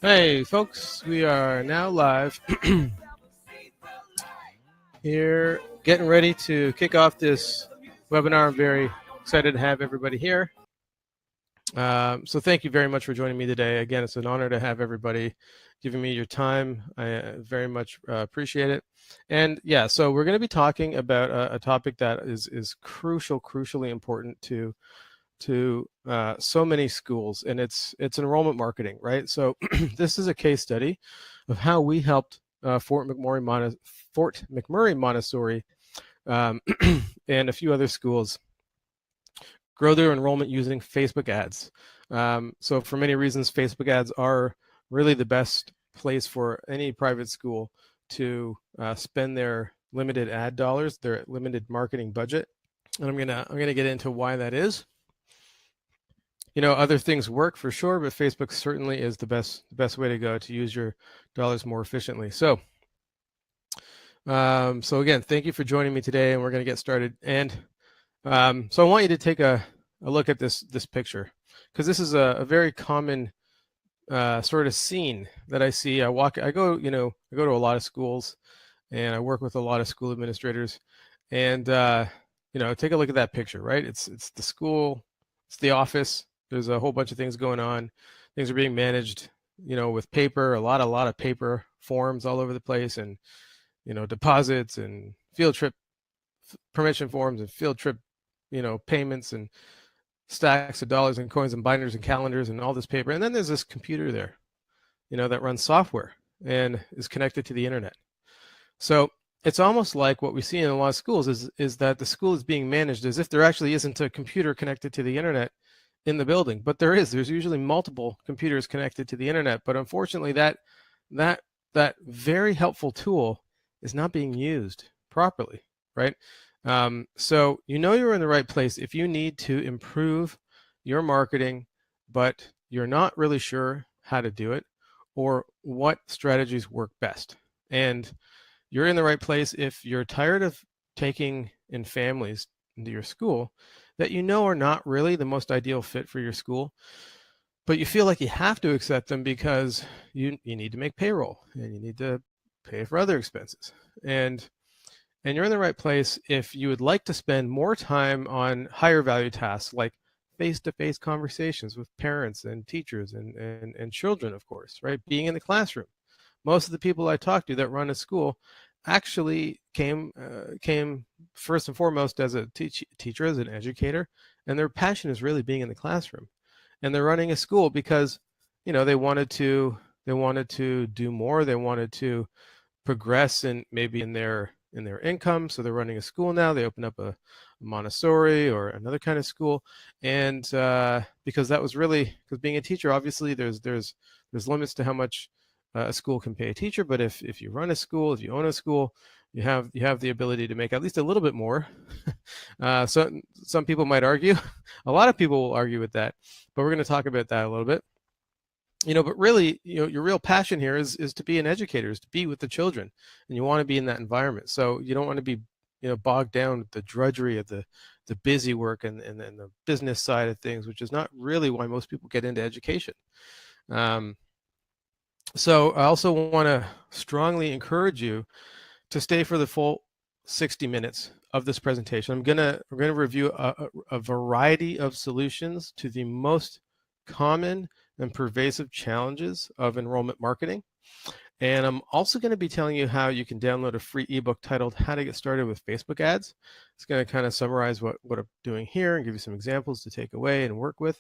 Hey, folks, we are now live here, getting ready to kick off this webinar. I'm very excited to have everybody here. So thank you very much for joining me today. Again, it's an honor to have everybody giving me your time. I very much appreciate it. And yeah, so we're going to be talking about a topic that is crucially important to so many schools, and it's enrollment marketing, right? So this is a case study of how we helped Fort McMurray Montessori and a few other schools grow their enrollment using Facebook ads. So for many reasons, Facebook ads are really the best place for any private school to spend their limited ad dollars, their limited marketing budget. And I'm gonna get into why that is. You know, other things work for sure, but Facebook certainly is the best way to go to use your dollars more efficiently. So again, thank you for joining me today, and we're going to get started. And so I want you to take a look at this picture, because this is a very common sort of scene that I see. I go to a lot of schools, and I work with a lot of school administrators, and take a look at that picture, right? It's the school, it's the office. There's a whole bunch of things going on. Things are being managed, with paper, a lot of paper forms all over the place, and deposits and field trip permission forms and field trip, payments and stacks of dollars and coins and binders and calendars and all this paper. And then there's this computer there, that runs software and is connected to the internet. So it's almost like what we see in a lot of schools is that the school is being managed as if there actually isn't a computer connected to the internet in the building, but there's usually multiple computers connected to the internet. But unfortunately, that very helpful tool is not being used properly, right? So you're in the right place if you need to improve your marketing, but you're not really sure how to do it or what strategies work best. And you're in the right place if you're tired of taking in families into your school that are not really the most ideal fit for your school, but you feel like you have to accept them because you need to make payroll and you need to pay for other expenses. And you're in the right place if you would like to spend more time on higher value tasks like face-to-face conversations with parents and teachers and children, of course, right? Being in the classroom. Most of the people I talk to that run a school actually came first and foremost as a teacher, as an educator, and their passion is really being in the classroom. And they're running a school because they wanted to do more. They wanted to progress maybe in their income. So they're running a school now. They open up a Montessori or another kind of school, and because that was really, because being a teacher, obviously there's limits to how much a school can pay a teacher. But if you run a school, if you own a school, you have the ability to make at least a little bit more. So some people might argue, a lot of people will argue with that, but we're going to talk about that a little bit. But really, your real passion here is to be an educator, is to be with the children, and you want to be in that environment. So you don't want to be, bogged down with the drudgery of the busy work and the business side of things, which is not really why most people get into education. So I also want to strongly encourage you to stay for the full 60 minutes of this presentation. We're gonna review a variety of solutions to the most common and pervasive challenges of enrollment marketing. And I'm also going to be telling you how you can download a free ebook titled How to Get Started with Facebook Ads. It's going to kind of summarize what I'm doing here and give you some examples to take away and work with.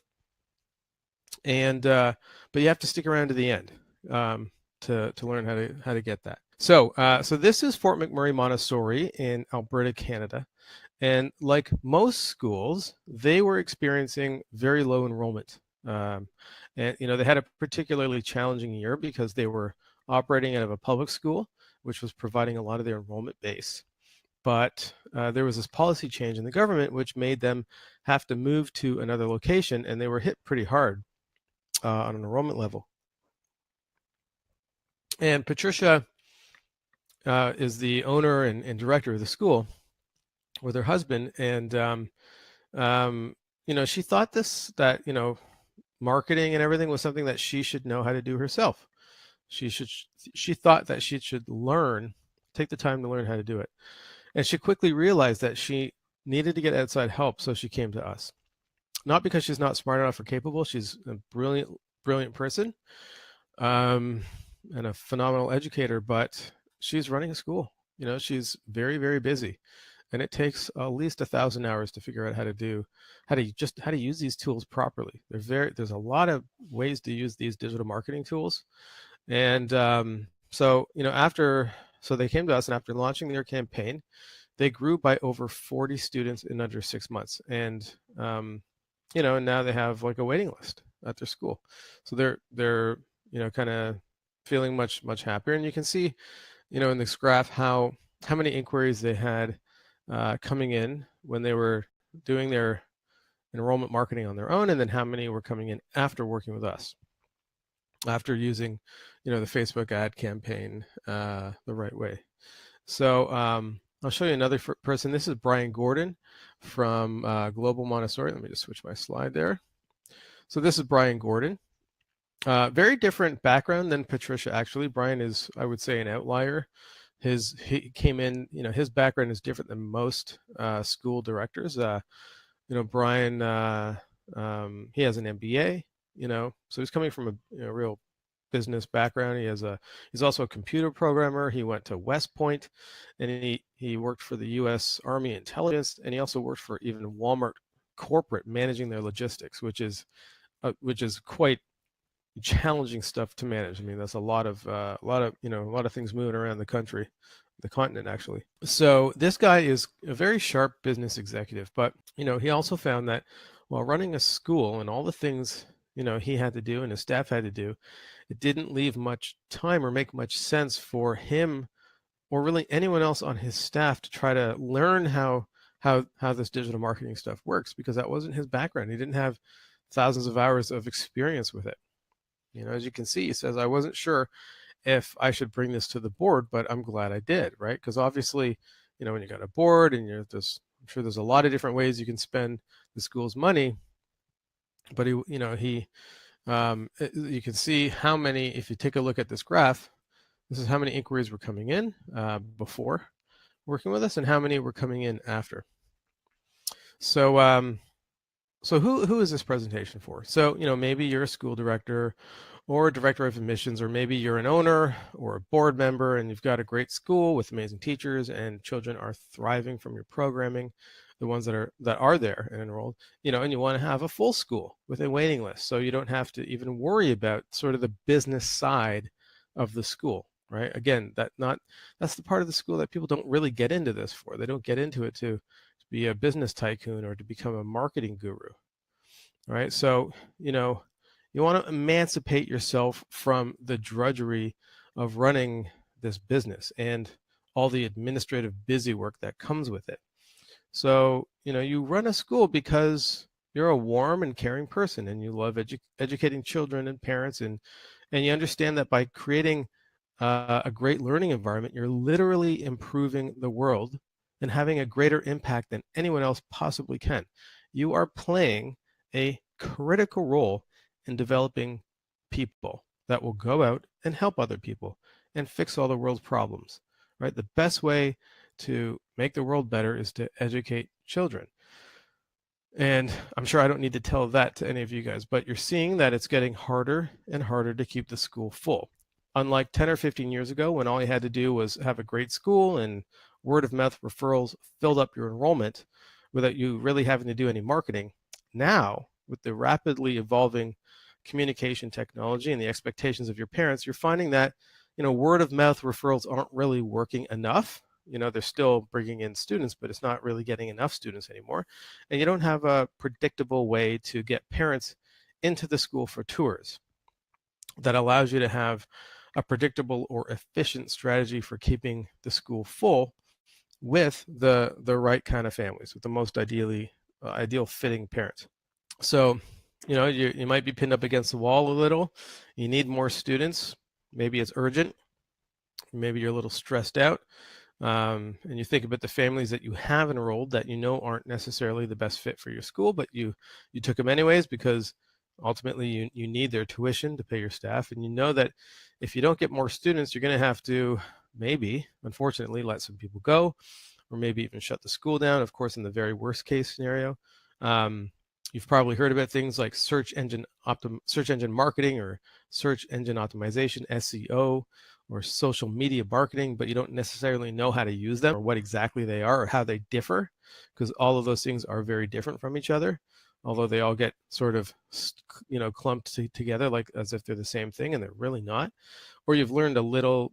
And but you have to stick around to the end to learn how to get that. So this is Fort McMurray Montessori in Alberta, Canada. And like most schools, they were experiencing very low enrollment. And they had a particularly challenging year because they were operating out of a public school, which was providing a lot of their enrollment base. But there was this policy change in the government, which made them have to move to another location, and they were hit pretty hard on an enrollment level. And Patricia is the owner and director of the school with her husband, and she thought that marketing and everything was something that she should know how to do herself. She thought that she should take the time to learn how to do it. And she quickly realized that she needed to get outside help, so she came to us. Not because she's not smart enough or capable. She's a brilliant person, and a phenomenal educator, but she's running a school. She's very, very busy, and it takes at least 1,000 hours to figure out how to use these tools properly. There's a lot of ways to use these digital marketing tools, and so they came to us, and after launching their campaign, they grew by over 40 students in under 6 months, and and now they have like a waiting list at their school. So they're kind of feeling much happier, and you can see in this graph how many inquiries they had coming in when they were doing their enrollment marketing on their own, and then how many were coming in after working with us, after using the Facebook ad campaign the right way. So I'll show you another person. This is Brian Gordon from Global Montessori. Let me just switch my slide there. So this is Brian Gordon. Very different background than Patricia, actually. Brian is, I would say, an outlier. He came in, his background is different than most school directors. Brian, he has an MBA, so he's coming from a real business background. He's also a computer programmer. He went to West Point, and he worked for the U.S. Army Intelligence, and he also worked for even Walmart corporate, managing their logistics, which is quite challenging stuff to manage. I mean, that's a lot of things moving around the country, the continent actually. So this guy is a very sharp business executive, but he also found that while running a school and all the things he had to do and his staff had to do, it didn't leave much time or make much sense for him or really anyone else on his staff to try to learn how this digital marketing stuff works, because that wasn't his background. He didn't have thousands of hours of experience with it. As you can see, he says, I wasn't sure if I should bring this to the board, but I'm glad I did, right? Because obviously, when you got a board and I'm sure there's a lot of different ways you can spend the school's money, but you can see how many, if you take a look at this graph, this is how many inquiries were coming in before working with us and how many were coming in after. So so who is this presentation for? So, maybe you're a school director or a director of admissions, or maybe you're an owner or a board member and you've got a great school with amazing teachers and children are thriving from your programming, the ones that are there and enrolled, and you want to have a full school with a waiting list, so you don't have to even worry about sort of the business side of the school, right? Again, that's the part of the school that people don't really get into this for. They don't get into it to be a business tycoon or to become a marketing guru, right? So, you want to emancipate yourself from the drudgery of running this business and all the administrative busy work that comes with it. So, you run a school because you're a warm and caring person and you love educating children and parents, and you understand that by creating a great learning environment, you're literally improving the world and having a greater impact than anyone else possibly can. You are playing a critical role in developing people that will go out and help other people and fix all the world's problems, right? The best way to make the world better is to educate children. And I'm sure I don't need to tell that to any of you guys, but you're seeing that it's getting harder and harder to keep the school full. Unlike 10 or 15 years ago, when all you had to do was have a great school and word of mouth referrals filled up your enrollment without you really having to do any marketing. Now, with the rapidly evolving communication technology and the expectations of your parents, you're finding that, word of mouth referrals aren't really working enough. They're still bringing in students, but it's not really getting enough students anymore. And you don't have a predictable way to get parents into the school for tours that allows you to have a predictable or efficient strategy for keeping the school full with the right kind of families, with the most ideal fitting parents. So, you might be pinned up against the wall a little. You need more students. Maybe it's urgent. Maybe you're a little stressed out. And you think about the families that you have enrolled that aren't necessarily the best fit for your school, but you took them anyways because Ultimately, you need their tuition to pay your staff, and you know that if you don't get more students, you're going to have to maybe, unfortunately, let some people go, or maybe even shut the school down, of course, in the very worst case scenario. Um, you've probably heard about things like search engine marketing, or search engine optimization, SEO, or social media marketing, but you don't necessarily know how to use them or what exactly they are or how they differ, because all of those things are very different from each other, although they all get sort of clumped together like as if they're the same thing, and they're really not. Or you've learned a little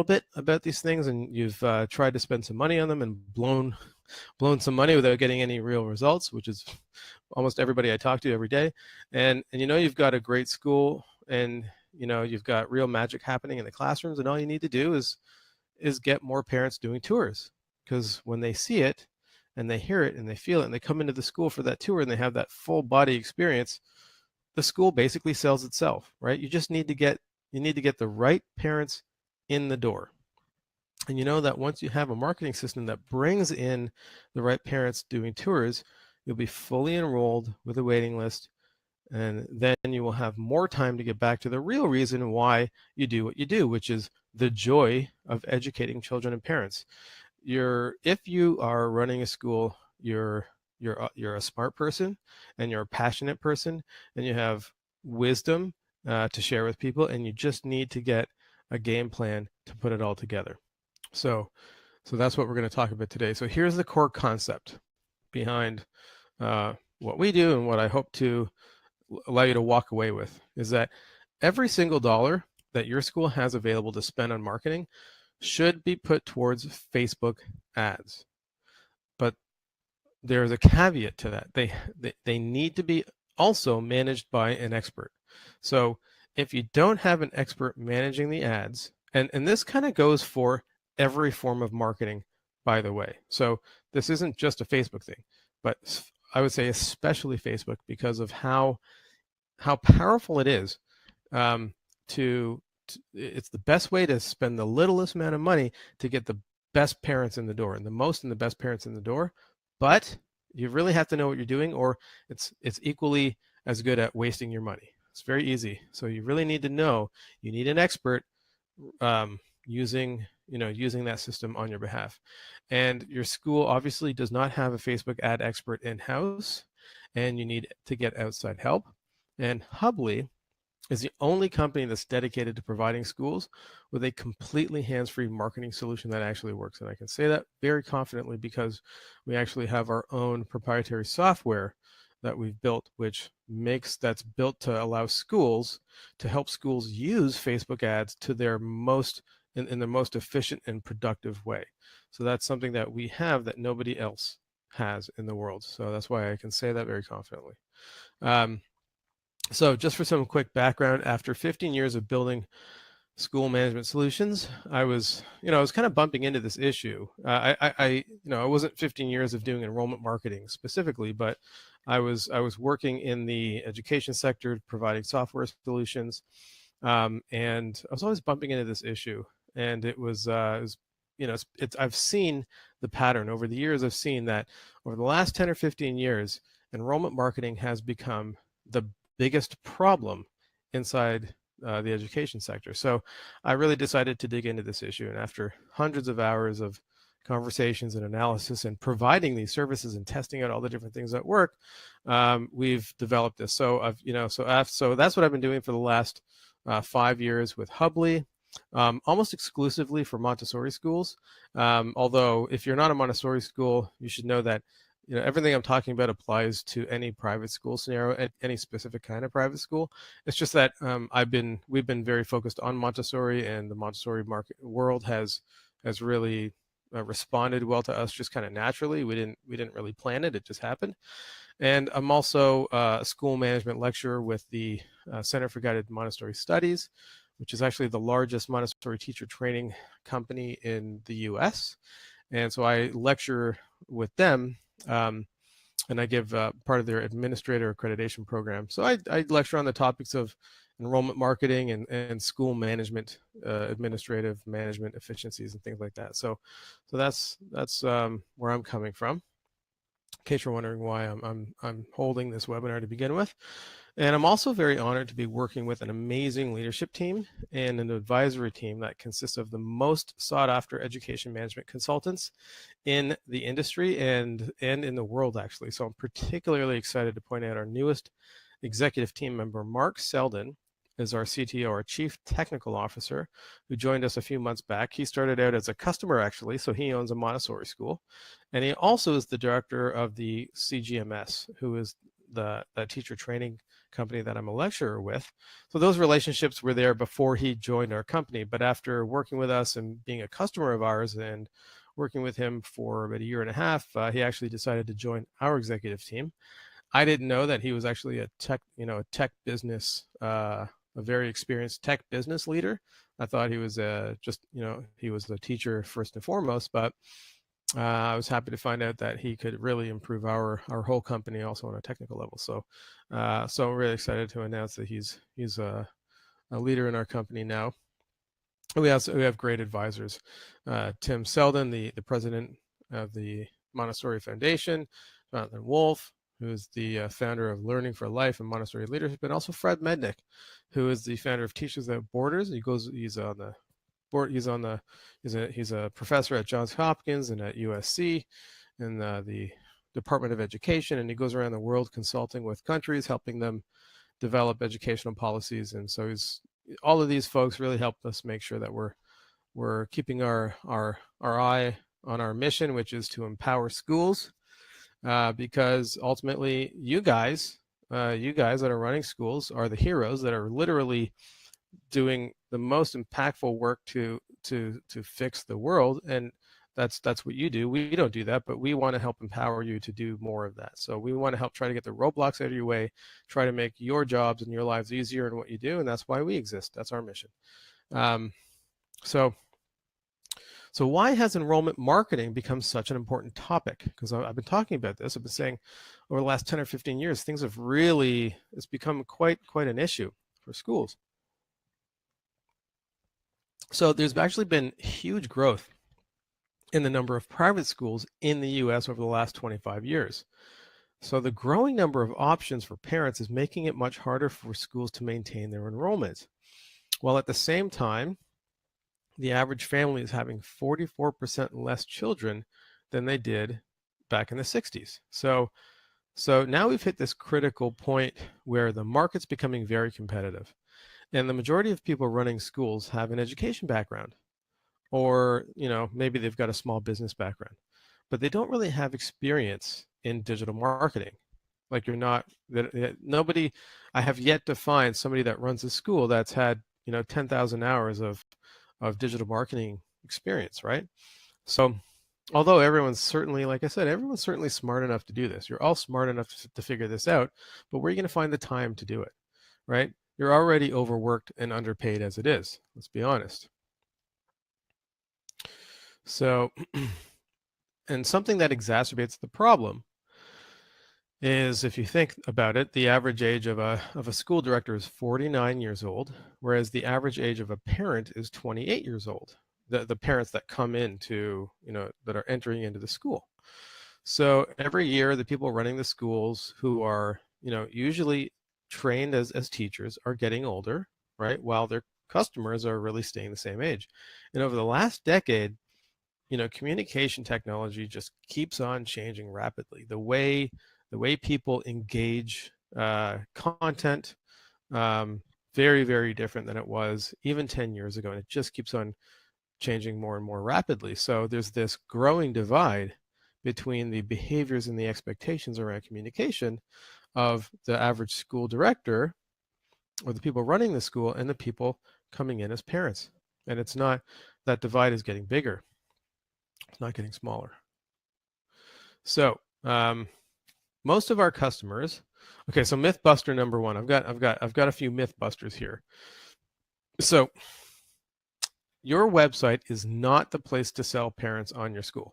bit about these things, and you've tried to spend some money on them and blown some money without getting any real results, which is almost everybody I talk to every day. And you've got a great school, and you've got real magic happening in the classrooms, and all you need to do is get more parents doing tours, because when they see it and they hear it and they feel it and they come into the school for that tour and they have that full body experience, the school basically sells itself, right? You need to get the right parents in the door. And you know that once you have a marketing system that brings in the right parents doing tours, you'll be fully enrolled with a waiting list, and then you will have more time to get back to the real reason why you do what you do, which is the joy of educating children and parents. If you are running a school, you're a smart person, and you're a passionate person, and you have wisdom to share with people, and you just need to get a game plan to put it all together. So that's what we're going to talk about today. So here's the core concept behind what we do, and what I hope to allow you to walk away with is that every single dollar that your school has available to spend on marketing should be put towards Facebook ads. But there's a caveat to that. They need to be also managed by an expert. So if you don't have an expert managing the ads, and this kind of goes for every form of marketing, by the way. So this isn't just a Facebook thing, but I would say especially Facebook, because of how powerful it is. It's the best way to spend the littlest amount of money to get the best parents in the door, and the best parents in the door. But you really have to know what you're doing, or it's equally as good at wasting your money. It's very easy. So you really need to know. You need an expert using that system on your behalf. And your school obviously does not have a Facebook ad expert in-house, and you need to get outside help. And Hubly is the only company that's dedicated to providing schools with a completely hands-free marketing solution that actually works. And I can say that very confidently because we actually have our own proprietary software that we've built, that's built to allow schools to help schools use Facebook ads to their in the most efficient and productive way. So that's something that we have that nobody else has in the world. So that's why I can say that very confidently. So just for some quick background, after 15 years of building school management solutions, I was kind of bumping into this issue. I wasn't 15 years of doing enrollment marketing specifically, but I was working in the education sector, providing software solutions, and I was always bumping into this issue. And I've seen the pattern over the years. I've seen that over the last 10 or 15 years, enrollment marketing has become the biggest problem inside the education sector. So I really decided to dig into this issue. And after hundreds of hours of conversations and analysis and providing these services and testing out all the different things that work, we've developed this. So so that's what I've been doing for the last 5 years with Hubly, almost exclusively for Montessori schools. Although if you're not a Montessori school, you should know that everything I'm talking about applies to any private school scenario, any specific kind of private school. It's just that we've been very focused on Montessori, and the Montessori market world has really responded well to us just kind of naturally. We didn't really plan it; it just happened. And I'm also a school management lecturer with the Center for Guided Montessori Studies, which is actually the largest Montessori teacher training company in the U.S. And so I lecture with them. And I give part of their administrator accreditation program. So I lecture on the topics of enrollment marketing and school management, administrative management efficiencies and things like that. So that's where I'm coming from. case you're wondering why I'm holding this webinar to begin with. And I'm also very honored to be working with an amazing leadership team and an advisory team that consists of the most sought after education management consultants in the industry and in the world, actually. So I'm particularly excited to point out our newest executive team member, Mark Selden, is our CTO, our Chief Technical Officer, who joined us a few months back. He started out as a customer, actually, so he owns a Montessori school. And he also is the director of the CGMS, who is the teacher training company that I'm a lecturer with. So those relationships were there before he joined our company. But after working with us and being a customer of ours and working with him for about a year and a half, he actually decided to join our executive team. I didn't know that he was actually a tech business, a very experienced tech business leader. I thought he was he was a teacher first and foremost, but I was happy to find out that he could really improve our whole company also on a technical level. So I'm really excited to announce that he's a leader in our company now. We have great advisors. Tim Selden, the president of the Montessori Foundation, Jonathan Wolf, who is the founder of Learning for Life and Montessori Leadership, and also Fred Mednick, who is the founder of Teachers Without Borders. He's on the board. He's a professor at Johns Hopkins and at USC in the Department of Education, and he goes around the world consulting with countries, helping them develop educational policies. And so all of these folks really helped us make sure that we're keeping our eye on our mission, which is to empower schools, because ultimately you guys that are running schools are the heroes that are literally doing the most impactful work to fix the world. And that's what you do. We don't do that, but we want to help empower you to do more of that. So we want to help try to get the roadblocks out of your way, try to make your jobs and your lives easier in what you do, and that's why we exist. That's our mission. So why has enrollment marketing become such an important topic? Because I've been talking about this. I've been saying over the last 10 or 15 years, it's become quite an issue for schools. So there's actually been huge growth in the number of private schools in the US over the last 25 years. So the growing number of options for parents is making it much harder for schools to maintain their enrollment. While at the same time, the average family is having 44% less children than they did back in the 60s. So now we've hit this critical point where the market's becoming very competitive. And the majority of people running schools have an education background, or maybe they've got a small business background, but they don't really have experience in digital marketing. Like nobody, I have yet to find somebody that runs a school that's had 10,000 hours of digital marketing experience, right? So although everyone's certainly, like I said, everyone's certainly smart enough to do this. You're all smart enough to figure this out, but where are you going to find the time to do it, right? You're already overworked and underpaid as it is. Let's be honest. So, and something that exacerbates the problem is, if you think about it, the average age of a school director is 49 years old, whereas the average age of a parent is 28 years old. The parents that come into, that are entering into the school. So every year, the people running the schools who are, usually trained as teachers are getting older, right? While their customers are really staying the same age. And over the last decade, communication technology just keeps on changing rapidly. The way people engage content, very, very different than it was even 10 years ago. And it just keeps on changing more and more rapidly. So there's this growing divide between the behaviors and the expectations around communication of the average school director, or the people running the school, and the people coming in as parents. And it's not, that divide is getting bigger. It's not getting smaller. So most of our customers, okay, so Mythbuster number one. I've got a few Mythbusters here. So your website is not the place to sell parents on your school.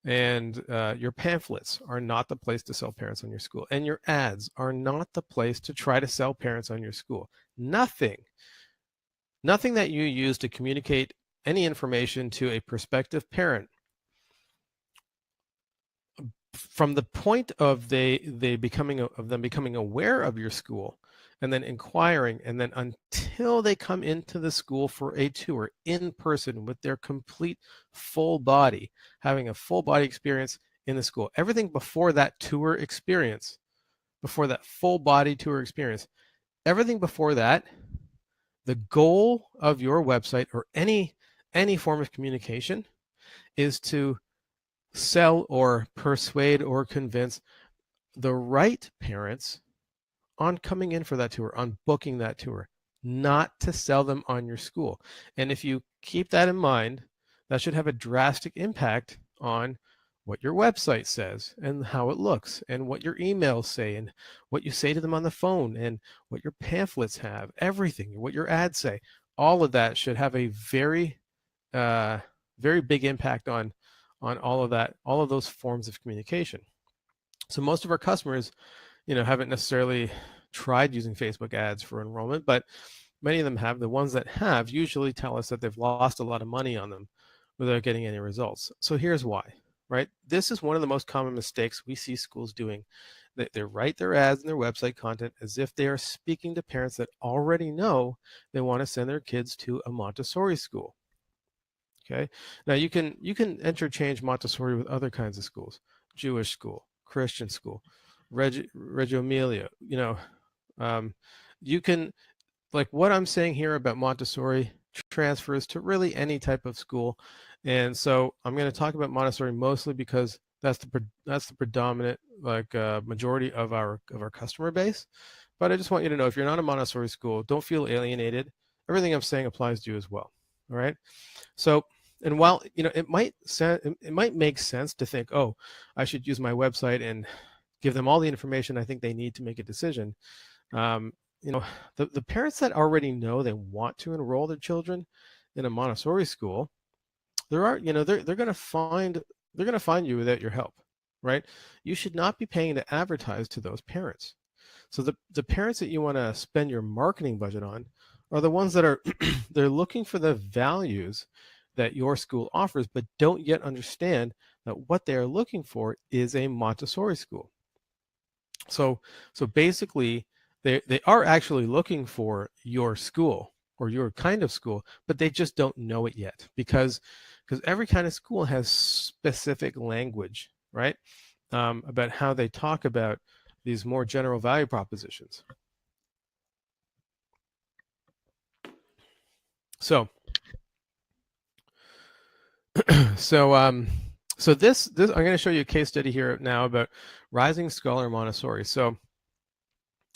And your pamphlets are not the place to sell parents on your school. And your ads are not the place to try to sell parents on your school. Nothing that you use to communicate any information to a prospective parent from the point of them becoming aware of your school, and then inquiring, and then until they come into the school for a tour in person with their complete full body, having a full body experience in the school. Everything before that tour experience, before that full body tour experience, everything before that, the goal of your website or any form of communication is to sell or persuade or convince the right parents on coming in for that tour, on booking that tour, not to sell them on your school. And if you keep that in mind, that should have a drastic impact on what your website says and how it looks, and what your emails say, and what you say to them on the phone, and what your pamphlets have, everything, what your ads say. All of that should have a very, very big impact on all of that, all of those forms of communication. So most of our customers, haven't necessarily tried using Facebook ads for enrollment, but many of them have. The ones that have usually tell us that they've lost a lot of money on them without getting any results. So here's why, right? This is one of the most common mistakes we see schools doing. They write their ads and their website content as if they are speaking to parents that already know they want to send their kids to a Montessori school. Okay. Now you can interchange Montessori with other kinds of schools: Jewish school, Christian school, Reggio Emilia. You can, like what I'm saying here about Montessori transfers to really any type of school. And so I'm going to talk about Montessori mostly because that's the predominant majority of our customer base. But I just want you to know, if you're not a Montessori school, don't feel alienated. Everything I'm saying applies to you as well. All right. So, and while it might make sense to think, oh, I should use my website and give them all the information I think they need to make a decision. The parents that already know they want to enroll their children in a Montessori school, they're going to find you without your help, right? You should not be paying to advertise to those parents. So the parents that you want to spend your marketing budget on are the ones that are they're looking for the values that your school offers, but don't yet understand that what they are looking for is a Montessori school. So basically, they are actually looking for your school or your kind of school, but they just don't know it yet, because every kind of school has specific language, right? About how they talk about these more general value propositions. So this I'm going to show you a case study here now about Rising Scholar Montessori. So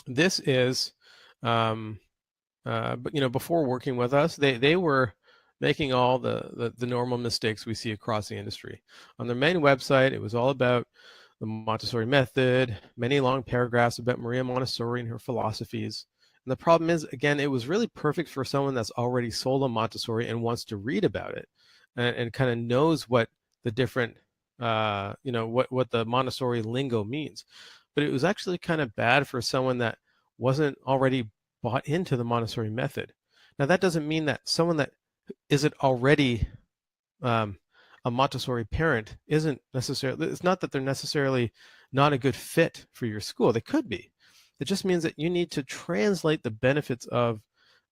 this is, but before working with us, they were making all the normal mistakes we see across the industry. On their main website, it was all about the Montessori method, many long paragraphs about Maria Montessori and her philosophies. And the problem is, again, it was really perfect for someone that's already sold on Montessori and wants to read about it, and kind of knows what the different, what the Montessori lingo means. But it was actually kind of bad for someone that wasn't already bought into the Montessori method. Now, that doesn't mean that someone that isn't already a Montessori parent isn't necessarily, it's not that they're necessarily not a good fit for your school. They could be. It just means that you need to translate the benefits of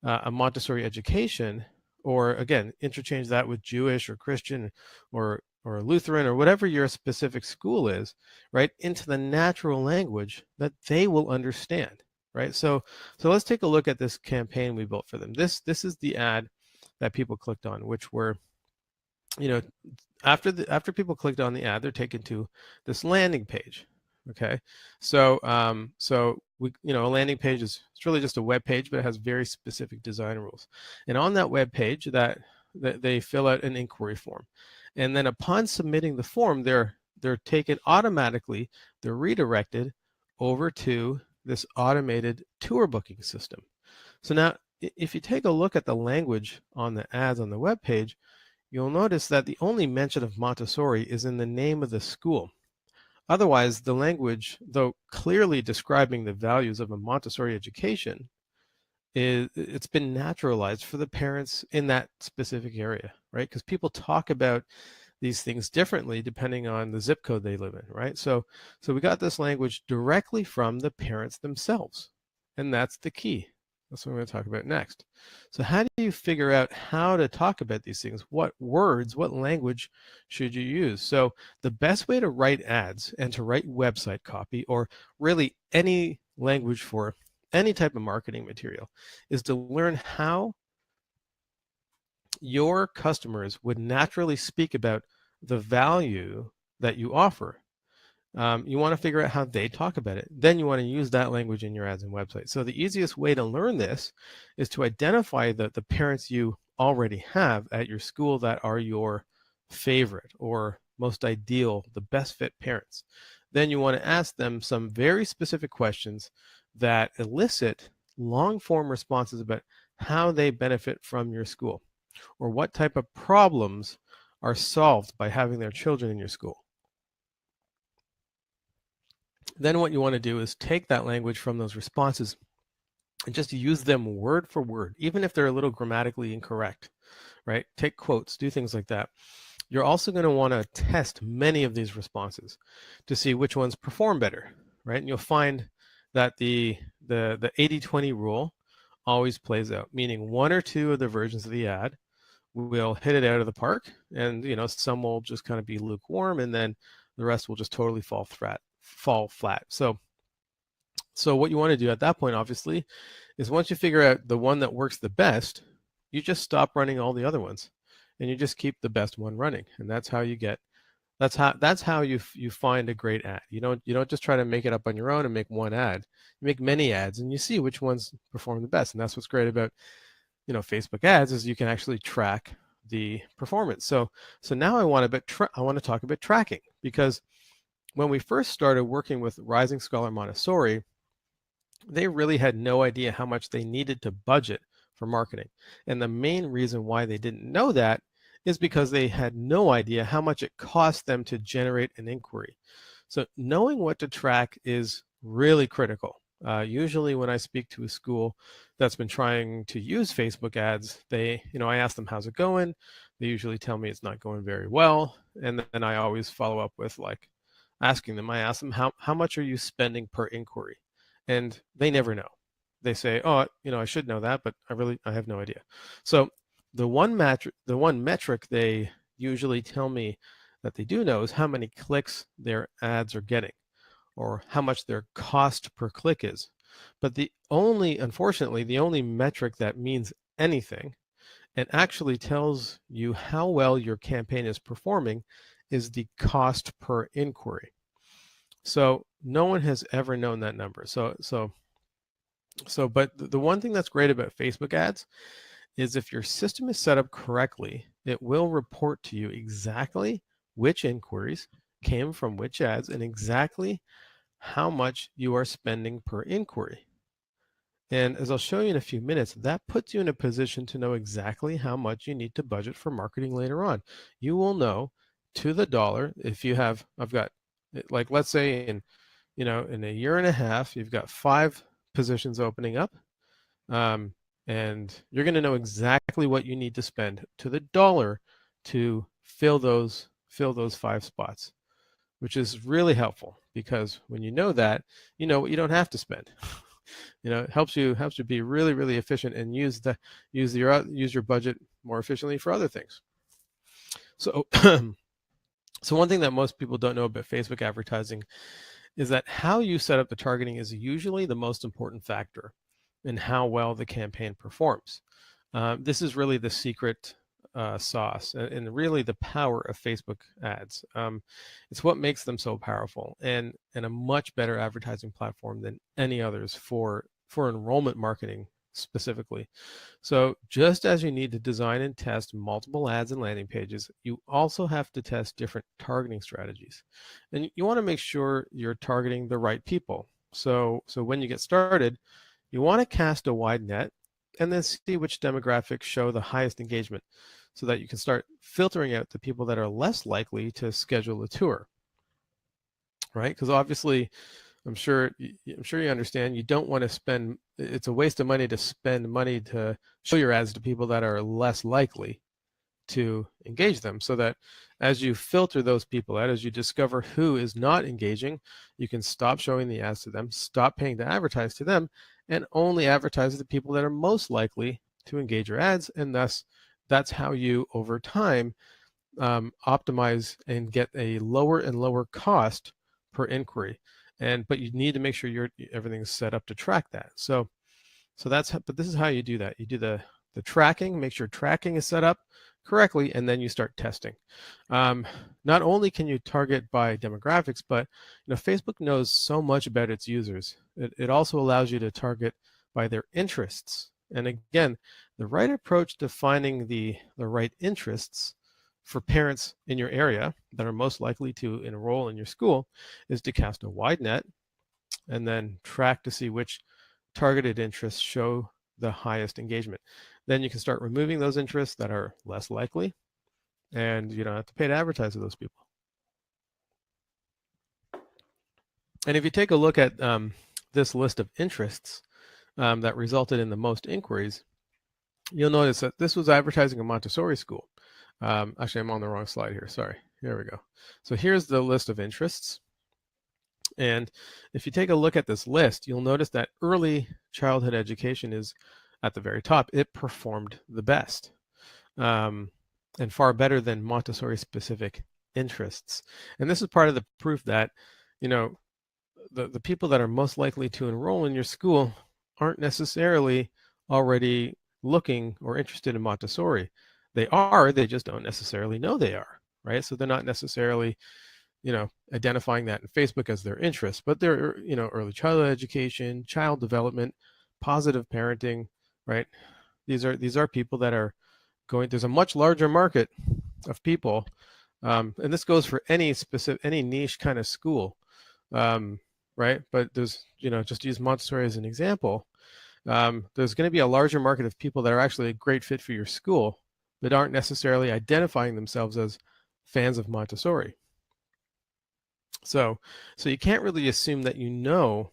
a Montessori education, or again, interchange that with Jewish or Christian or Lutheran or whatever your specific school is, right, into the natural language that they will understand, right? So let's take a look at this campaign we built for them. This is the ad that people clicked on, which were, after people clicked on the ad, they're taken to this landing page. Okay, so we, a landing page it's really just a web page, but it has very specific design rules. And on that web page, that they fill out an inquiry form, and then upon submitting the form, they're taken automatically. They're redirected over to this automated tour booking system. So now, if you take a look at the language on the ads on the web page, you'll notice that the only mention of Montessori is in the name of the school. Otherwise, the language, though clearly describing the values of a Montessori education, it's been naturalized for the parents in that specific area, right? Because people talk about these things differently depending on the zip code they live in, right? So we got this language directly from the parents themselves, and that's the key. That's what we're going to talk about next. So how do you figure out how to talk about these things? What words, what language should you use? So the best way to write ads and to write website copy, or really any language for any type of marketing material, is to learn how your customers would naturally speak about the value that you offer. You want to figure out how they talk about it. Then you want to use that language in your ads and website. So the easiest way to learn this is to identify the parents you already have at your school that are your favorite or most ideal, the best fit parents. Then you want to ask them some very specific questions that elicit long form responses about how they benefit from your school, or what type of problems are solved by having their children in your school. Then what you want to do is take that language from those responses and just use them word for word, even if they're a little grammatically incorrect, right? Take quotes, do things like that. You're also going to want to test many of these responses to see which ones perform better, right? And you'll find that the 80-20 rule always plays out, meaning one or two of the versions of the ad will hit it out of the park, and some will just kind of be lukewarm, and then the rest will just totally fall flat. So what you want to do at that point, obviously, is once you figure out the one that works the best, you just stop running all the other ones, and you just keep the best one running, and that's how you find a great ad. You don't just try to make it up on your own and make one ad. You make many ads, and you see which ones perform the best, and that's what's great about Facebook ads, is you can actually track the performance. So now I want to talk about tracking, because when we first started working with Rising Scholar Montessori, they really had no idea how much they needed to budget for marketing. And the main reason why they didn't know that is because they had no idea how much it cost them to generate an inquiry. So knowing what to track is really critical. Usually when I speak to a school that's been trying to use Facebook ads, I ask them, how's it going? They usually tell me it's not going very well. And then I always follow up with I ask them, how much are you spending per inquiry? And they never know. They say, oh, I should know that, but I have no idea. So the one metric they usually tell me that they do know is how many clicks their ads are getting, or how much their cost per click is. But unfortunately, the only metric that means anything and actually tells you how well your campaign is performing is the cost per inquiry. So no one has ever known that number. But the one thing that's great about Facebook ads is if your system is set up correctly, it will report to you exactly which inquiries came from which ads and exactly how much you are spending per inquiry. And as I'll show you in a few minutes, that puts you in a position to know exactly how much you need to budget for marketing later on. You will know to the dollar if I've got, let's say in a year and a half, you've got 5 positions opening up, and you're going to know exactly what you need to spend to the dollar to fill those 5 spots, which is really helpful, because when you know that, you know what you don't have to spend. It helps you be really, really efficient and use your budget more efficiently for other things. So so one thing that most people don't know about Facebook advertising is that how you set up the targeting is usually the most important factor in how well the campaign performs. This is really the secret sauce and really the power of Facebook ads. It's what makes them so powerful and a much better advertising platform than any others for enrollment marketing specifically. So just as you need to design and test multiple ads and landing pages, you also have to test different targeting strategies. And you want to make sure you're targeting the right people. So when you get started, you want to cast a wide net and then see which demographics show the highest engagement, so that you can start filtering out the people that are less likely to schedule a tour, right? Because obviously, I'm sure you understand, you don't want to spend, it's a waste of money to spend money to show your ads to people that are less likely to engage them, so that as you filter those people out, as you discover who is not engaging, you can stop showing the ads to them, stop paying to advertise to them, and only advertise to the people that are most likely to engage your ads. And thus, that's how you, over time, optimize and get a lower and lower cost per inquiry. But you need to make sure everything's set up to track that. So but this is how you do that. You do the tracking, make sure tracking is set up correctly, and then you start testing. Not only can you target by demographics, but Facebook knows so much about its users. It also allows you to target by their interests. And again, the right approach to finding the right interests for parents in your area that are most likely to enroll in your school is to cast a wide net and then track to see which targeted interests show the highest engagement. Then you can start removing those interests that are less likely, and you don't have to pay to advertise to those people. And if you take a look at this list of interests that resulted in the most inquiries, you'll notice that this was advertising a Montessori school. Actually, I'm on the wrong slide here. Sorry. Here we go. So here's the list of interests. And if you take a look at this list, you'll notice that early childhood education is at the very top. It performed the best, and far better than Montessori specific interests. And this is part of the proof that, the people that are most likely to enroll in your school aren't necessarily already looking or interested in Montessori. They just don't necessarily know they are, right? So they're not necessarily, identifying that in Facebook as their interest, but they're, early childhood education, child development, positive parenting, right? These are people that are there's a much larger market of people, and this goes for any niche kind of school, right? But there's, just use Montessori as an example. There's going to be a larger market of people that are actually a great fit for your school, but aren't necessarily identifying themselves as fans of Montessori. So you can't really assume that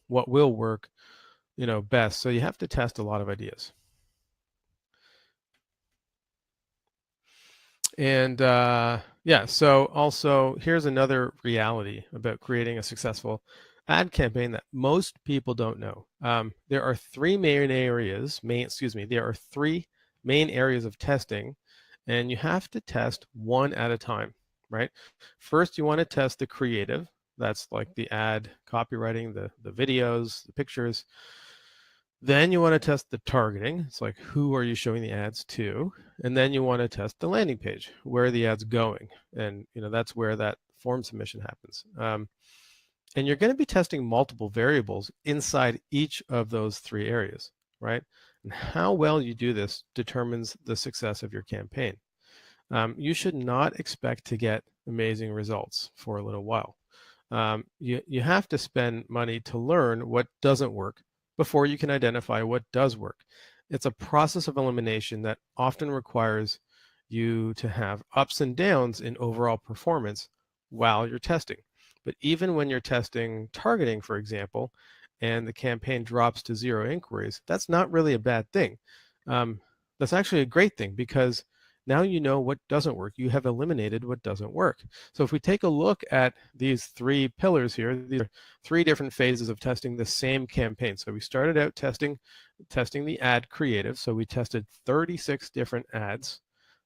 what will work, best. So you have to test a lot of ideas. And so also here's another reality about creating a successful ad campaign that most people don't know. There are three main areas of testing, and you have to test one at a time, right? First, you want to test the creative. That's like the ad copywriting, the videos, the pictures. Then you want to test the targeting. It's like, who are you showing the ads to? And then you want to test the landing page. Where are the ads going? And that's where that form submission happens. And you're going to be testing multiple variables inside each of those three areas, right? And how well you do this determines the success of your campaign. You should not expect to get amazing results for a little while. You have to spend money to learn what doesn't work before you can identify what does work. It's a process of elimination that often requires you to have ups and downs in overall performance while you're testing. But even when you're testing targeting, for example, and the campaign drops to 0 inquiries, that's not really a bad thing. That's actually a great thing, because now you know what doesn't work. You have eliminated what doesn't work. So if we take a look at these three pillars here, these are three different phases of testing the same campaign. So we started out testing the ad creative. So we tested 36 different ads,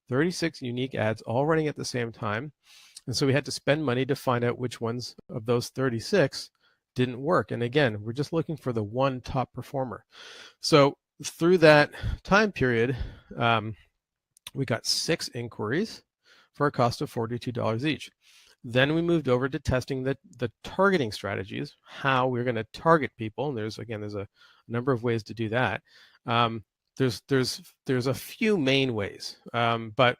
36 unique ads, all running at the same time. And so we had to spend money to find out which ones of those 36 didn't work. And again, we're just looking for the one top performer. So through that time period, we got 6 inquiries for a cost of $42 each. Then we moved over to testing the targeting strategies, how we're going to target people. And there's a number of ways to do that. There's a few main ways, but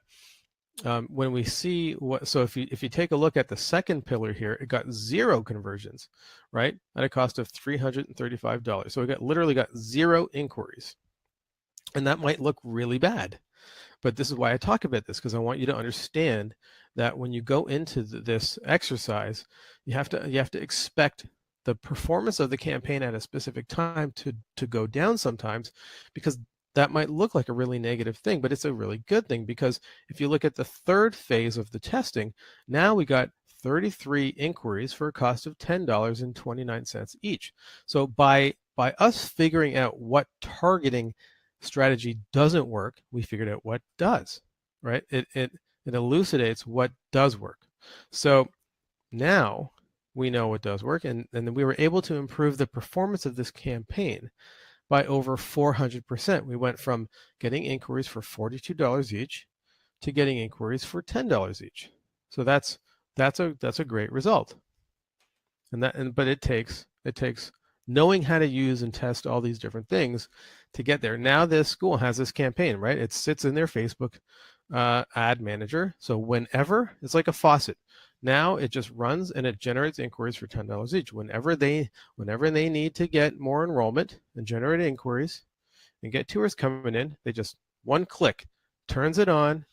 when we see if you take a look at the second pillar here, it got 0 conversions, right, at a cost of $335. So we literally got 0 inquiries, and that might look really bad. But this is why I talk about this, because I want you to understand that when you go into this exercise, you have to expect the performance of the campaign at a specific time to go down sometimes, because that might look like a really negative thing, but it's a really good thing, because if you look at the third phase of the testing, now we got 33 inquiries for a cost of $10.29 each. So by us figuring out what targeting strategy doesn't work, we figured out what does, right? It elucidates what does work. So now we know what does work, and then we were able to improve the performance of this campaign by over 400%. We went from getting inquiries for $42 each to getting inquiries for $10 each. So that's a great result. But it takes knowing how to use and test all these different things to get there. Now this school has this campaign, right? It sits in their Facebook ad manager. So whenever, it's like a faucet. Now it just runs and it generates inquiries for $10 each. Whenever they need to get more enrollment and generate inquiries and get tours coming in, they just one click turns it on,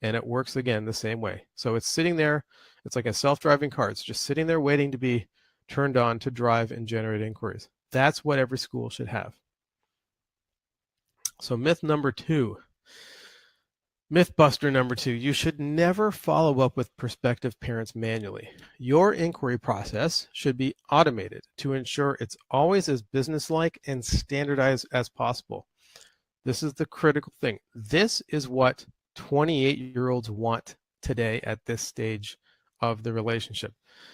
and it works again the same way. So it's sitting there. It's like a self-driving car. It's just sitting there waiting to be turned on to drive and generate inquiries. That's what every school should have. So myth number 2. Mythbuster number 2, you should never follow up with prospective parents manually. Your inquiry process should be automated to ensure it's always as businesslike and standardized as possible. This is the critical thing. This is what 28-year-olds want today at this stage of the relationship.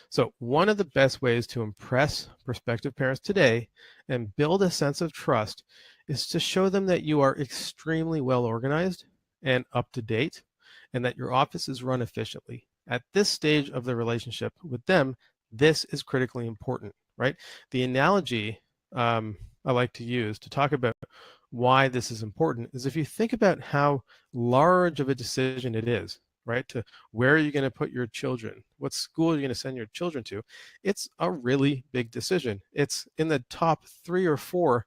So one of the best ways to impress prospective parents today and build a sense of trust is to show them that you are extremely well organized and up to date, and that your office is run efficiently. At this stage of the relationship with them, this is critically important, right? The analogy I like to use to talk about why this is important is if you think about how large of a decision it is, right? To where are you going to put your children? What school are you going to send your children to? It's a really big decision. It's in the top 3 or 4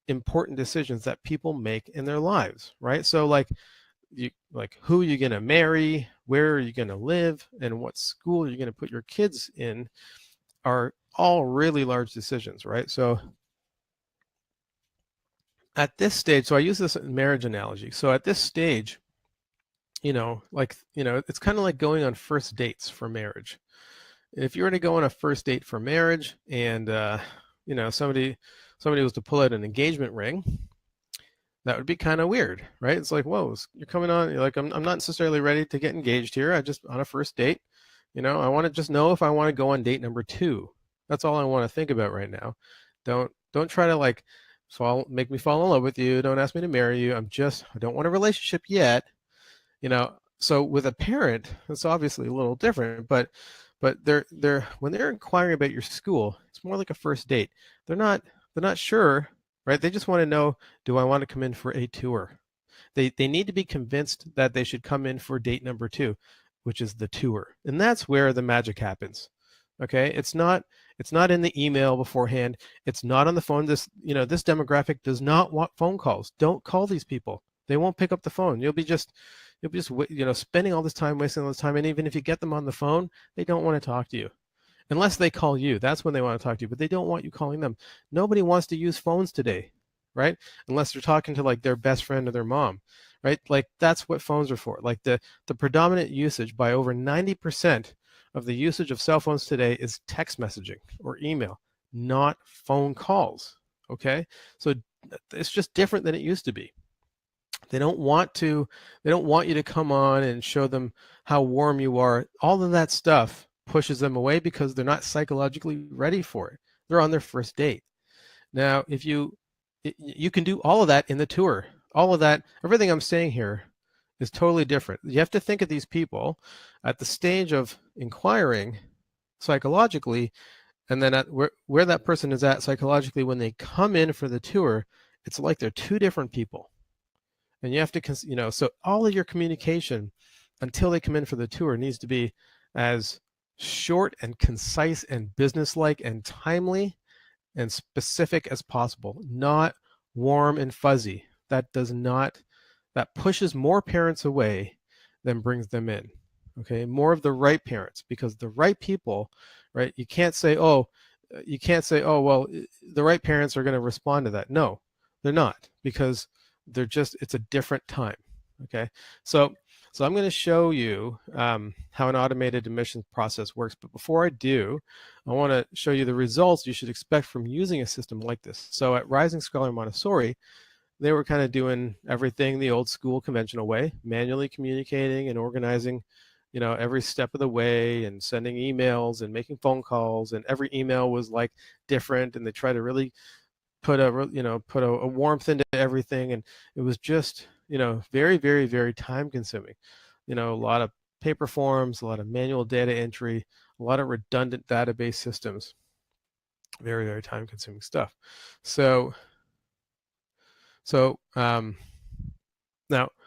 important decisions that people make in their lives, right? So like who are you going to marry, where are you going to live, and what school are you going to put your kids in are all really large decisions, right? So at this stage, so I use this marriage analogy. So at this stage, it's kind of like going on first dates for marriage. If you were to go on a first date for marriage and somebody was to pull out an engagement ring, that would be kind of weird, right? It's like, whoa, you're coming on. You're like, I'm not necessarily ready to get engaged here. I just on a first date, I want to just know if I want to go on date number 2. That's all I want to think about right now. Don't try to make me fall in love with you. Don't ask me to marry you. I don't want a relationship yet. So with a parent, it's obviously a little different, but they're when they're inquiring about your school, it's more like a first date. They're not sure, right? They just want to know, do I want to come in for a tour? They need to be convinced that they should come in for date number 2, which is the tour. And that's where the magic happens. Okay? It's not in the email beforehand. It's not on the phone. This demographic does not want phone calls. Don't call these people. They won't pick up the phone. You'll be just spending all this time, wasting all this time. And even if you get them on the phone, they don't want to talk to you. Unless they call you, that's when they want to talk to you, but they don't want you calling them. Nobody wants to use phones today, right? Unless they're talking to their best friend or their mom, right? That's what phones are for. The predominant usage by over 90% of the usage of cell phones today is text messaging or email, not phone calls, okay? So it's just different than it used to be. They don't want you to come on and show them how warm you are. All of that stuff pushes them away because they're not psychologically ready for it. They're on their first date. Now, if you can do all of that in the tour. All of that, everything I'm saying here is totally different. You have to think of these people at the stage of inquiring psychologically, and then at where that person is at psychologically when they come in for the tour. It's like they're 2 different people. And you have to, so all of your communication until they come in for the tour needs to be as short and concise and businesslike and timely and specific as possible, not warm and fuzzy. That pushes more parents away than brings them in. Okay, more of the right parents, because the right people, right? You can't say, oh, well, the right parents are going to respond to that. No, they're not, because it's a different time. Okay, so I'm going to show you how an automated admissions process works. But before I do, I want to show you the results you should expect from using a system like this. So at Rising Scholar Montessori, they were kind of doing everything the old school conventional way, manually communicating and organizing, every step of the way, and sending emails and making phone calls, and every email was like different, and they try to really put a warmth into everything, and it was just very, very, very time consuming. A lot of paper forms, a lot of manual data entry, a lot of redundant database systems. Very, very time consuming stuff. So now,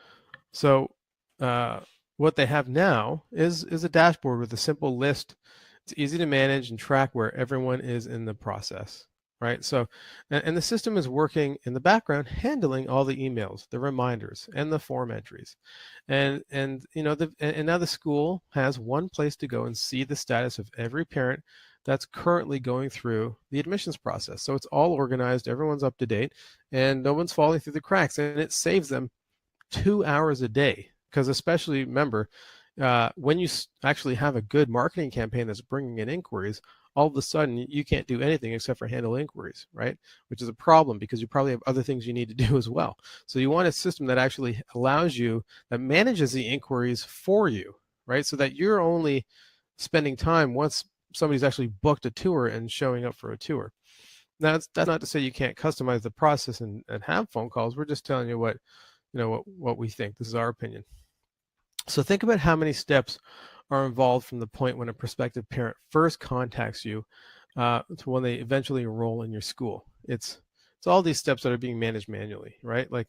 what they have now is a dashboard with a simple list. It's easy to manage and track where everyone is in the process, right? So, and the system is working in the background, handling all the emails, the reminders, and the form entries, and now the school has one place to go and see the status of every parent that's currently going through the admissions process. So it's all organized, everyone's up to date, and no one's falling through the cracks, and it saves them 2 hours a day. Because especially remember, when you actually have a good marketing campaign that's bringing in inquiries, all of a sudden you can't do anything except for handle inquiries, right? Which is a problem because you probably have other things you need to do as well. So you want a system that actually allows you, that manages the inquiries for you, right? So that you're only spending time once somebody's actually booked a tour and showing up for a tour. Now, that's not to say you can't customize the process and have phone calls. We're just telling you what we think. This is our opinion. So think about how many steps are involved from the point when a prospective parent first contacts you to when they eventually enroll in your school. It's all these steps that are being managed manually, right? Like,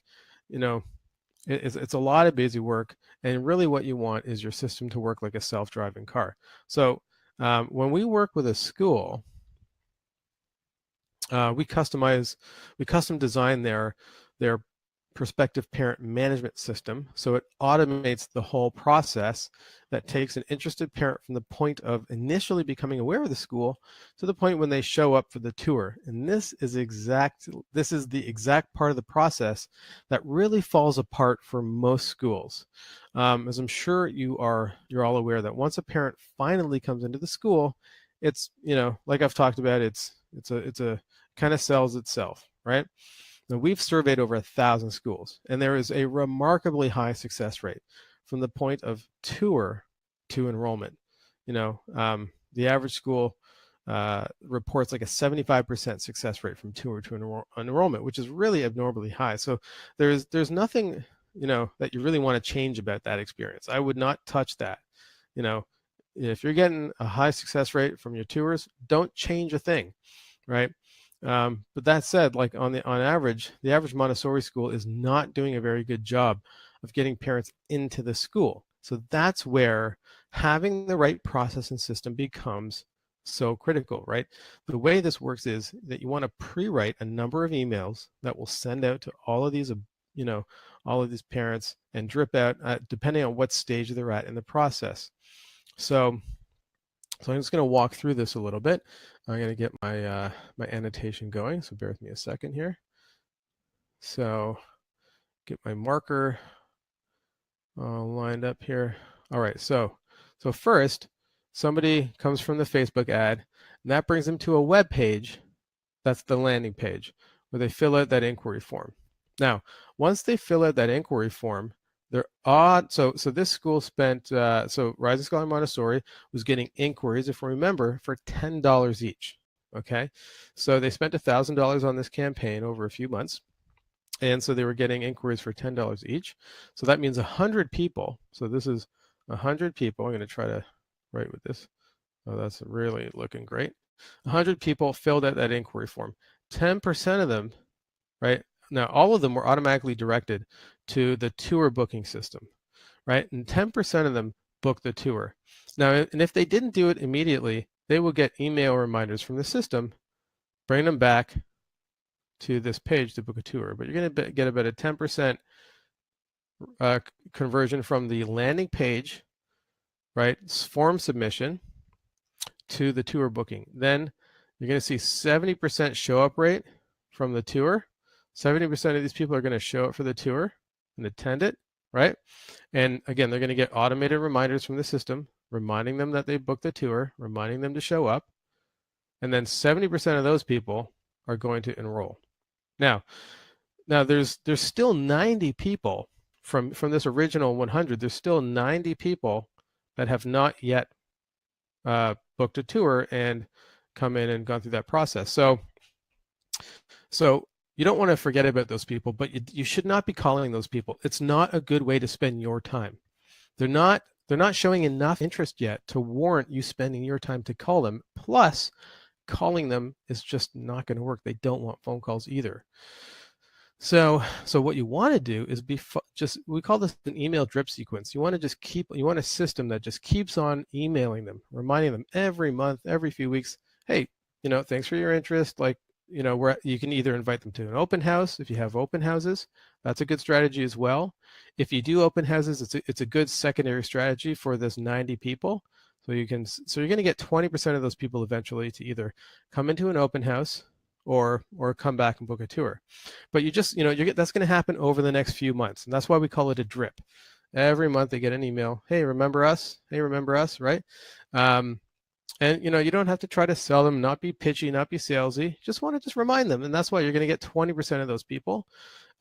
it's a lot of busy work, and really what you want is your system to work like a self-driving car. So when we work with a school, we custom design their prospective parent management system, so it automates the whole process that takes an interested parent from the point of initially becoming aware of the school to the point when they show up for the tour. And this is the exact part of the process that really falls apart for most schools. As I'm sure you're all aware, that once a parent finally comes into the school, it's like I've talked about, it's a kind of sells itself, right? Now, we've surveyed over 1,000 schools, and there is a remarkably high success rate from the point of tour to enrollment. The average school reports like a 75% success rate from tour to enrollment, which is really abnormally high. So there's nothing that you really want to change about that experience. I would not touch that. If you're getting a high success rate from your tours, don't change a thing, right? But that said, like on average, the average Montessori school is not doing a very good job of getting parents into the school. So that's where having the right process and system becomes so critical, right? The way this works is that you want to pre-write a number of emails that will send out to all of these parents and drip out depending on what stage they're at in the process. So I'm just going to walk through this a little bit. I'm going to get my my annotation going, so bear with me a second here. So get my marker lined up here. All right, so first, somebody comes from the Facebook ad, and that brings them to a web page. That's the landing page where they fill out that inquiry form. Now, once they fill out that inquiry form, they're odd. So this school spent, so Rising Scholar Montessori was getting inquiries, if we remember, for $10 each. Okay, so they spent $1,000 on this campaign over a few months, and so they were getting inquiries for $10 each. So that means 100 people. So this is 100 people. I'm going to try to write with this. Oh, that's really looking great. 100 people filled out that inquiry form. 10% of them, right? Now, all of them were automatically directed to the tour booking system, right? And 10% of them booked the tour. Now, and if they didn't do it immediately, they will get email reminders from the system, bring them back to this page to book a tour. But you're going to get about a 10% conversion from the landing page, right, form submission to the tour booking. Then you're going to see 70% show up rate from the tour. 70% of these people are going to show up for the tour and attend it, right? And again, they're going to get automated reminders from the system, reminding them that they booked the tour, reminding them to show up. And then 70% of those people are going to enroll. Now there's still 90 people from this original 100. There's still 90 people that have not yet booked a tour and come in and gone through that process. So you don't want to forget about those people, but you should not be calling those people. It's not a good way to spend your time. They're not showing enough interest yet to warrant you spending your time to call them. Plus, calling them is just not going to work. They don't want phone calls either. So what you want to do is we call this an email drip sequence. You want a system that just keeps on emailing them, reminding them every month, every few weeks, hey, thanks for your interest. Like, you can either invite them to an open house if you have open houses. That's a good strategy as well. If you do open houses, it's a good secondary strategy for this 90 people. So you're going to get 20% of those people eventually to either come into an open house or come back and book a tour. But that's going to happen over the next few months. And that's why we call it a drip. Every month they get an email. Hey, remember us? Hey, remember us, right? And you don't have to try to sell them, not be pitchy, not be salesy. Just want to remind them. And that's why you're going to get 20% of those people.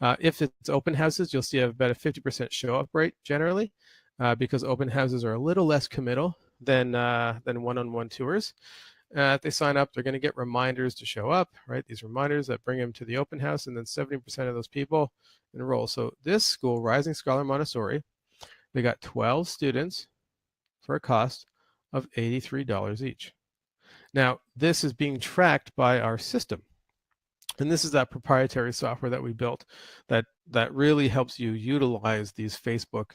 If it's open houses, you'll see about a 50% show up rate generally, because open houses are a little less committal than one-on-one tours. If they sign up, they're going to get reminders to show up, right? These reminders that bring them to the open house, and then 70% of those people enroll. So this school, Rising Scholar Montessori, they got 12 students for a cost of $83 each. Now, this is being tracked by our system. And this is that proprietary software that we built that really helps you utilize these Facebook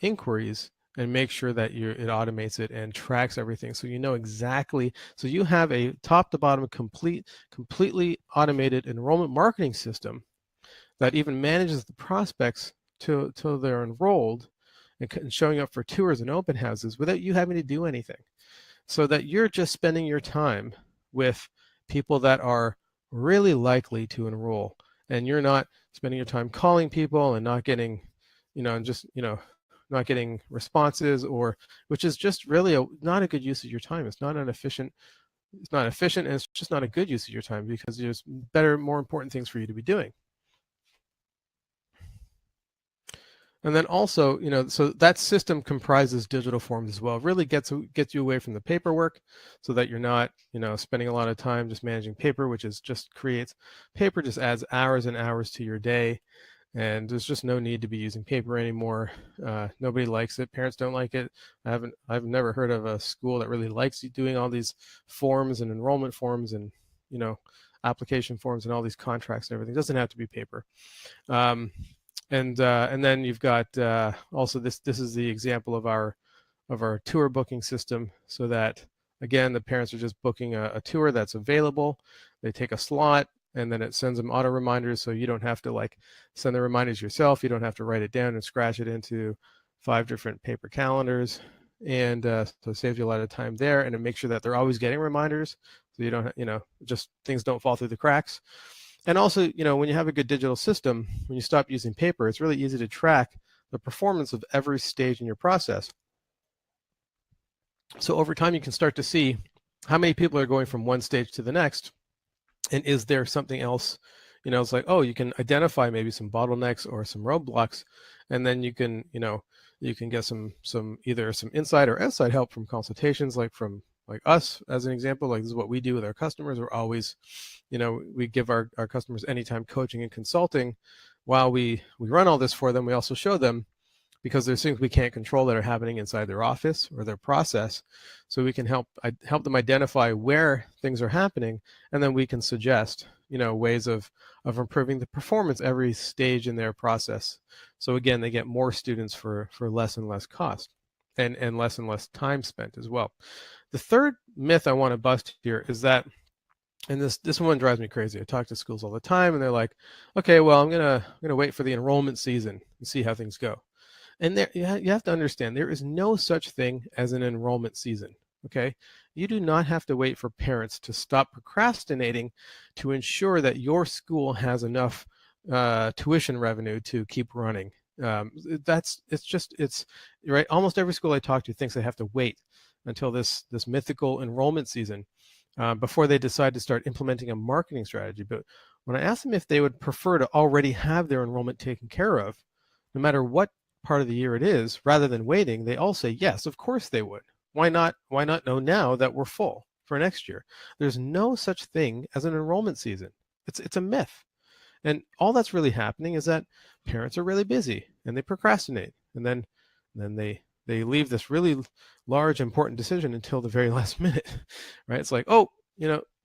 inquiries and make sure that it automates it and tracks everything, so you know exactly. So you have a top to bottom completely automated enrollment marketing system that even manages the prospects till they're enrolled and showing up for tours and open houses without you having to do anything, so that you're just spending your time with people that are really likely to enroll, and you're not spending your time calling people and not getting not getting responses, which is just really not a good use of your time. It's not efficient, and it's just not a good use of your time, because there's better, more important things for you to be doing. And then also, so that system comprises digital forms as well. It really gets you away from the paperwork, so that you're not, spending a lot of time just managing paper, which just adds hours and hours to your day. And there's just no need to be using paper anymore. Nobody likes it. Parents don't like it. I've never heard of a school that really likes doing all these forms and enrollment forms and application forms and all these contracts and everything. It doesn't have to be paper. And then you've got also this is the example of our tour booking system, so that again the parents are just booking a tour that's available. They take a slot, and then it sends them auto reminders, so you don't have to send the reminders yourself. You don't have to write it down and scratch it into 5 different paper calendars. And so it saves you a lot of time there, and it makes sure that they're always getting reminders, so you don't, just things don't fall through the cracks. And also, when you have a good digital system, when you stop using paper, it's really easy to track the performance of every stage in your process. So over time, you can start to see how many people are going from one stage to the next. And is there something else? It's like, oh, you can identify maybe some bottlenecks or some roadblocks, and then you can get some either some inside or outside help from consultations, from us, as an example. This is what we do with our customers. We're always, we give our customers anytime coaching and consulting while we run all this for them. We also show them, because there's things we can't control that are happening inside their office or their process. So we can help them identify where things are happening, and then we can suggest, ways of improving the performance every stage in their process. So again, they get more students for less and less cost, and less time spent as well. The third myth I want to bust here is that, and this one drives me crazy. I talk to schools all the time, and they're like, okay, well, I'm gonna wait for the enrollment season and see how things go. And there, you have to understand, there is no such thing as an enrollment season, okay? You do not have to wait for parents to stop procrastinating to ensure that your school has enough tuition revenue to keep running. It's right. Almost every school I talk to thinks they have to wait until this mythical enrollment season before they decide to start implementing a marketing strategy. But when I ask them if they would prefer to already have their enrollment taken care of, no matter what part of the year it is, rather than waiting, they all say yes, of course they would. Why not? Why not know now that we're full for next year? There's no such thing as an enrollment season. It's a myth. And all that's really happening is that parents are really busy and they procrastinate, and then they leave this really large important decision until the very last minute, right? It's like, oh,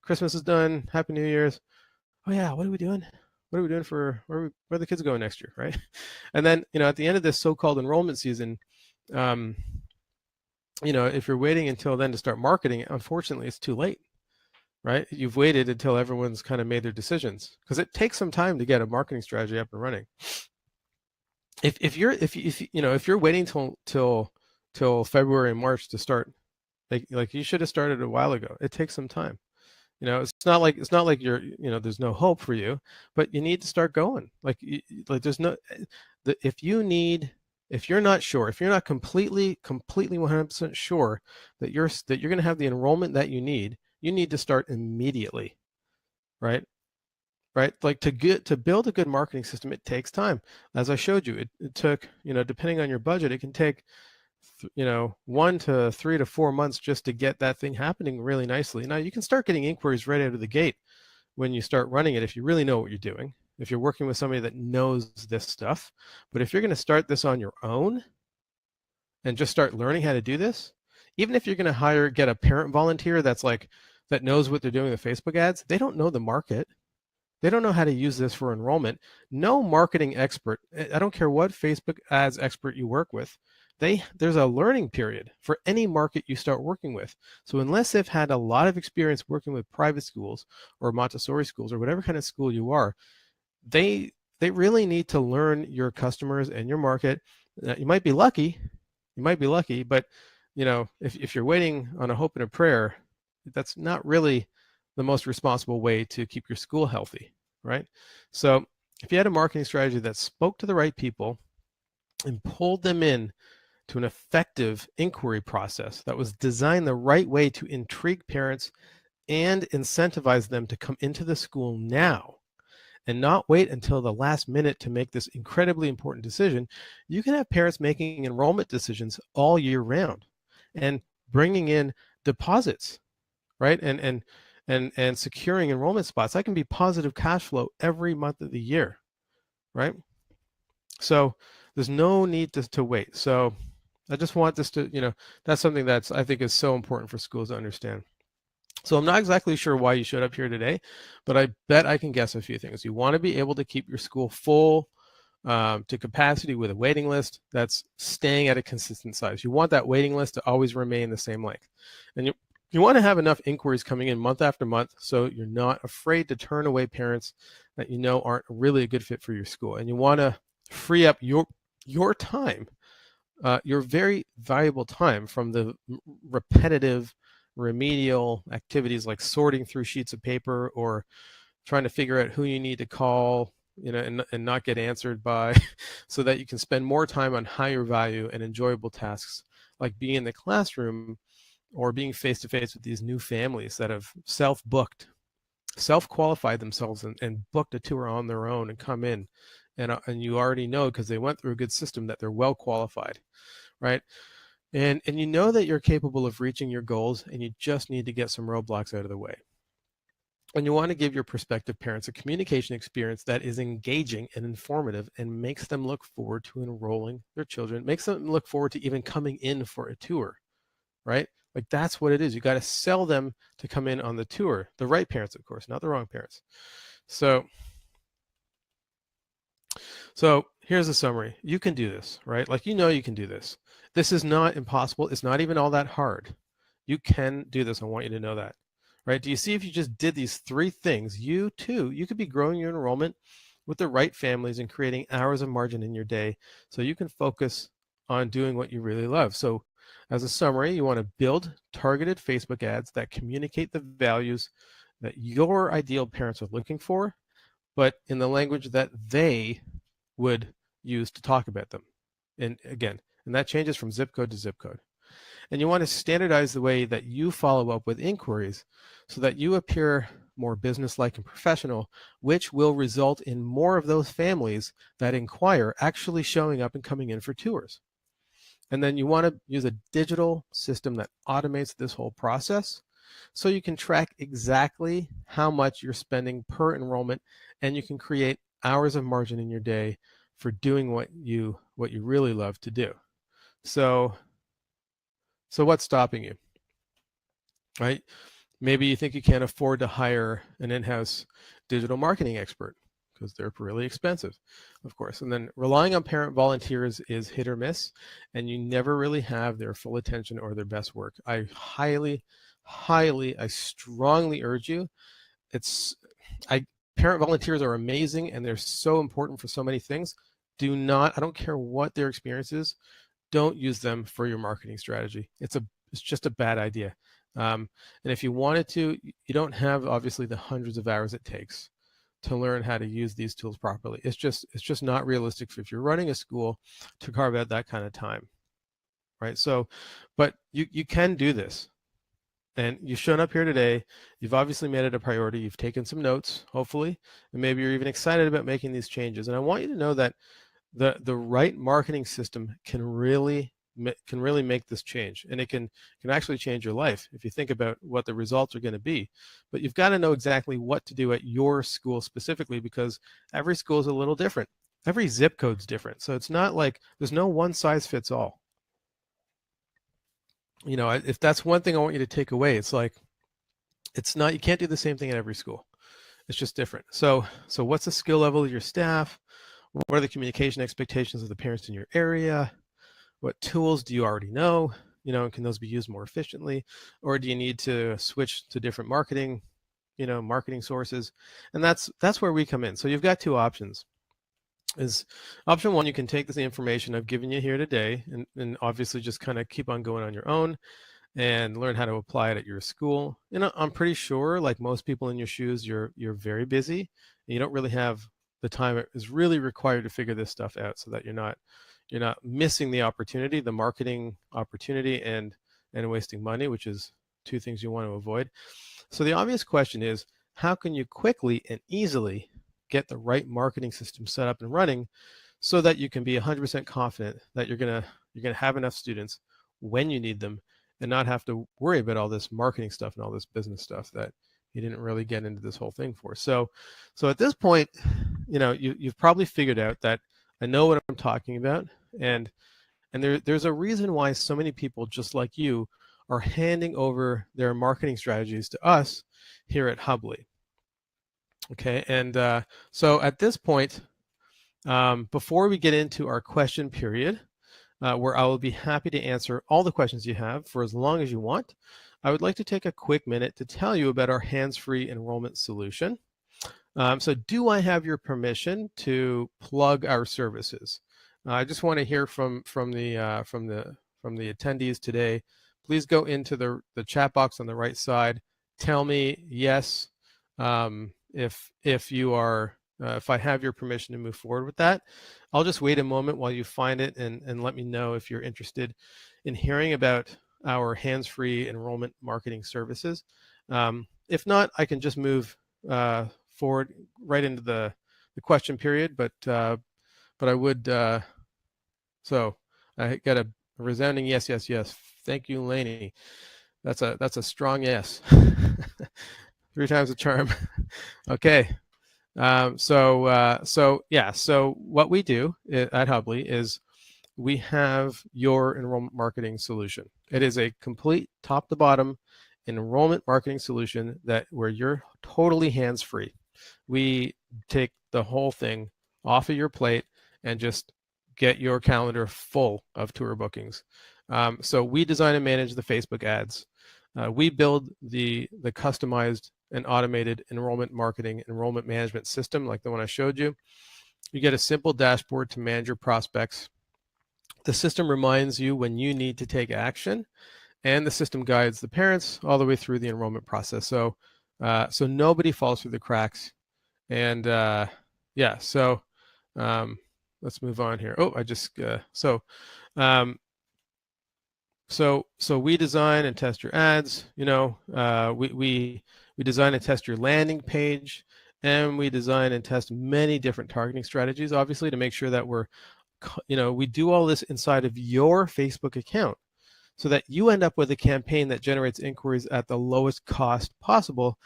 Christmas is done, Happy New Year's. Oh yeah, what are we doing? What are we doing for where are the kids going next year, right? And then at the end of this so-called enrollment season, if you're waiting until then to start marketing, unfortunately, it's too late, right? You've waited until everyone's kind of made their decisions, because it takes some time to get a marketing strategy up and running. If you're waiting till February and March to start, like you should have started a while ago. It takes some time. It's not like you're there's no hope for you, but you need to start going. Like there's no if you're not sure, if you're not completely 100% sure that you're going to have the enrollment that you need to start immediately, right? Like to build a good marketing system, it takes time. As I showed you, it took, depending on your budget, it can take 1 to 3 to 4 months just to get that thing happening really nicely. Now you can start getting inquiries right out of the gate when you start running it, if you really know what you're doing, if you're working with somebody that knows this stuff. But if you're going to start this on your own and just start learning how to do this, even if you're going to get a parent volunteer that knows what they're doing with Facebook ads, they don't know the market. They don't know how to use this for enrollment. No marketing expert, I don't care what Facebook ads expert you work with, there's a learning period for any market you start working with. So unless they've had a lot of experience working with private schools or Montessori schools or whatever kind of school you are, they really need to learn your customers and your market. You might be lucky, but if you're waiting on a hope and a prayer, that's not really the most responsible way to keep your school healthy, right? So if you had a marketing strategy that spoke to the right people and pulled them in to an effective inquiry process that was designed the right way to intrigue parents and incentivize them to come into the school now and not wait until the last minute to make this incredibly important decision, you can have parents making enrollment decisions all year round and bringing in deposits, right? And securing enrollment spots. That can be positive cash flow every month of the year, right? So there's no need to wait. So I just want this to, that's something that's I think is so important for schools to understand. So I'm not exactly sure why you showed up here today, but I bet I can guess a few things. You want to be able to keep your school full to capacity with a waiting list that's staying at a consistent size. You want that waiting list to always remain the same length. And you want to have enough inquiries coming in month after month so you're not afraid to turn away parents that aren't really a good fit for your school. And you want to free up your time, your very valuable time from the repetitive remedial activities like sorting through sheets of paper or trying to figure out who you need to call, and not get answered by, so that you can spend more time on higher value and enjoyable tasks like being in the classroom or being face-to-face with these new families that have self-booked, self-qualified themselves and booked a tour on their own and come in. And you already know, because they went through a good system, that they're well qualified, right? And you know that you're capable of reaching your goals, and you just need to get some roadblocks out of the way. And you want to give your prospective parents a communication experience that is engaging and informative and makes them look forward to enrolling their children, makes them look forward to even coming in for a tour, right? Like that's what it is. You got to sell them to come in on the tour. The right parents, of course, not the wrong parents. So here's a summary. You can do this, right? Like, you can do this. This is not impossible. It's not even all that hard. You can do this. I want you to know that, right? Do you see, if you just did these 3 things, you could be growing your enrollment with the right families and creating hours of margin in your day so you can focus on doing what you really love. So as a summary, you want to build targeted Facebook ads that communicate the values that your ideal parents are looking for, but in the language that they would use to talk about them. And again, and that changes from zip code to zip code. And you want to standardize the way that you follow up with inquiries so that you appear more businesslike and professional, which will result in more of those families that inquire actually showing up and coming in for tours. And then you want to use a digital system that automates this whole process so you can track exactly how much you're spending per enrollment, and you can create hours of margin in your day for doing what you really love to do. So what's stopping you? Right? Maybe you think you can't afford to hire an in-house digital marketing expert because they're really expensive, of course. And then relying on parent volunteers is hit or miss, and you never really have their full attention or their best work. I strongly urge you. Parent volunteers are amazing, and they're so important for so many things. I don't care what their experience is, don't use them for your marketing strategy. It's just a bad idea. And if you wanted to, you don't have obviously the hundreds of hours it takes to learn how to use these tools properly. It's just not realistic if you're running a school to carve out that kind of time, right? So, but you can do this. And you've shown up here today. You've obviously made it a priority. You've taken some notes, hopefully, and maybe you're even excited about making these changes. And I want you to know that the right marketing system can really make this change, and it can actually change your life if you think about what the results are going to be. But you've got to know exactly what to do at your school specifically, because every school is a little different. Every zip code's different, so it's not like there's no one size fits all. You know, if that's one thing I want you to take away, it's like you can't do the same thing at every school. It's just different. So what's the skill level of your staff? What are the communication expectations of the parents in your area? What tools do you already know? You know, and can those be used more efficiently? Or do you need to switch to different marketing sources? And that's where we come in. So you've got two options. Is option one, you can take this information I've given you here today and obviously just kind of keep on going on your own and learn how to apply it at your school. You know, I'm pretty sure, like most people in your shoes, you're very busy and you don't really have the time it is really required to figure this stuff out, so that you're not missing the opportunity, the marketing opportunity, and wasting money, which is two things you want to avoid. So the obvious question is, how can you quickly and easily get the right marketing system set up and running so that you can be 100% confident that you're gonna have enough students when you need them and not have to worry about all this marketing stuff and all this business stuff that you didn't really get into this whole thing for. So at this point, you know, you've probably figured out that I know what I'm talking about, and there's a reason why so many people just like you are handing over their marketing strategies to us here at Hubly. Okay, and so at this point, before we get into our question period, where I will be happy to answer all the questions you have for as long as you want, I would like to take a quick minute to tell you about our hands-free enrollment solution. So do I have your permission to plug our services? I just want to hear from the attendees today. Please go into the chat box on the right side. Tell me yes if you are if I have your permission to move forward with that. I'll just wait a moment while you find it and let me know if you're interested in hearing about our hands-free enrollment marketing services. If not, I can just move forward right into the question period, but I would so I got a resounding yes. Thank you, Lainey. That's a strong yes. 3 times the charm. Okay. So what we do at Hubly is we have your enrollment marketing solution. It is a complete top to bottom enrollment marketing solution where you're totally hands-free. We take the whole thing off of your plate and just get your calendar full of tour bookings. So we design and manage the Facebook ads. We build the customized and automated enrollment management system like the one I showed you. You get a simple dashboard to manage your prospects. The system reminds you when you need to take action, and the system guides the parents all the way through the enrollment process. So nobody falls through the cracks, And yeah, so let's move on here. Oh, I just um, so we design and test your ads. We design and test your landing page, and we design and test many different targeting strategies, obviously, to make sure that we do all this inside of your Facebook account, so that you end up with a campaign that generates inquiries at the lowest cost possible.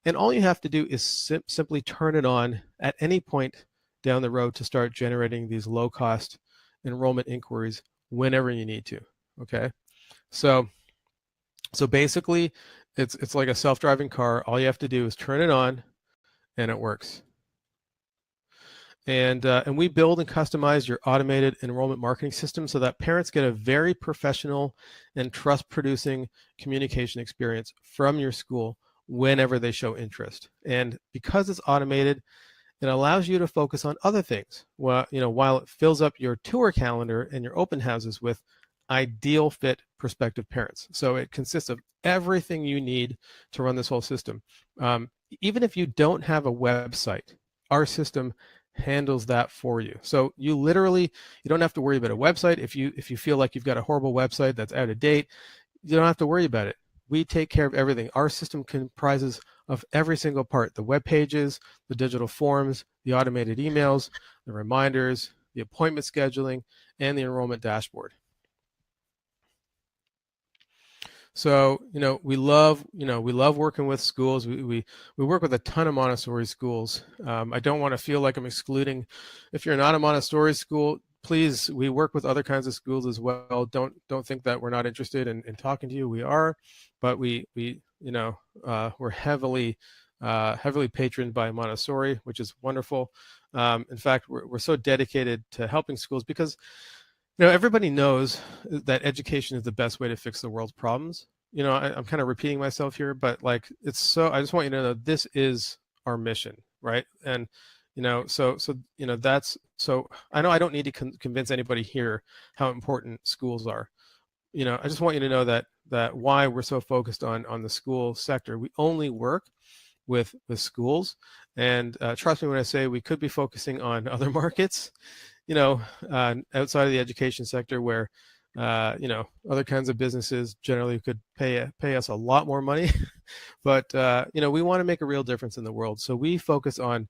And all you have to do is simply turn it on at any point down the road to start generating these low cost enrollment inquiries whenever you need to. Okay. So basically it's like a self-driving car. All you have to do is turn it on and it works. And we build and customize your automated enrollment marketing system so that parents get a very professional and trust-producing communication experience from your school whenever they show interest. And because it's automated, it allows you to focus on other things. Well, while it fills up your tour calendar and your open houses with ideal fit prospective parents. So it consists of everything you need to run this whole system. Even if you don't have a website, our system handles that for you. So you don't have to worry about a website. If you feel like you've got a horrible website that's out of date, you don't have to worry about it. We take care of everything. Our system comprises of every single part: the web pages, the digital forms, the automated emails, the reminders, the appointment scheduling, and the enrollment dashboard. So, we love working with schools. We work with a ton of Montessori schools. I don't want to feel like I'm excluding. If you're not a Montessori school, please, we work with other kinds of schools as well. Don't think that we're not interested in talking to you. We are, but we're heavily patroned by Montessori, which is wonderful. In fact, we're so dedicated to helping schools because everybody knows that education is the best way to fix the world's problems. I'm kind of repeating myself here, but I just want you to know this is our mission, right? And so I know I don't need to convince anybody here how important schools are. I just want you to know that why we're so focused on the school sector. We only work with schools, and trust me when I say we could be focusing on other markets, outside of the education sector, where other kinds of businesses generally could pay us a lot more money. But we want to make a real difference in the world, so we focus on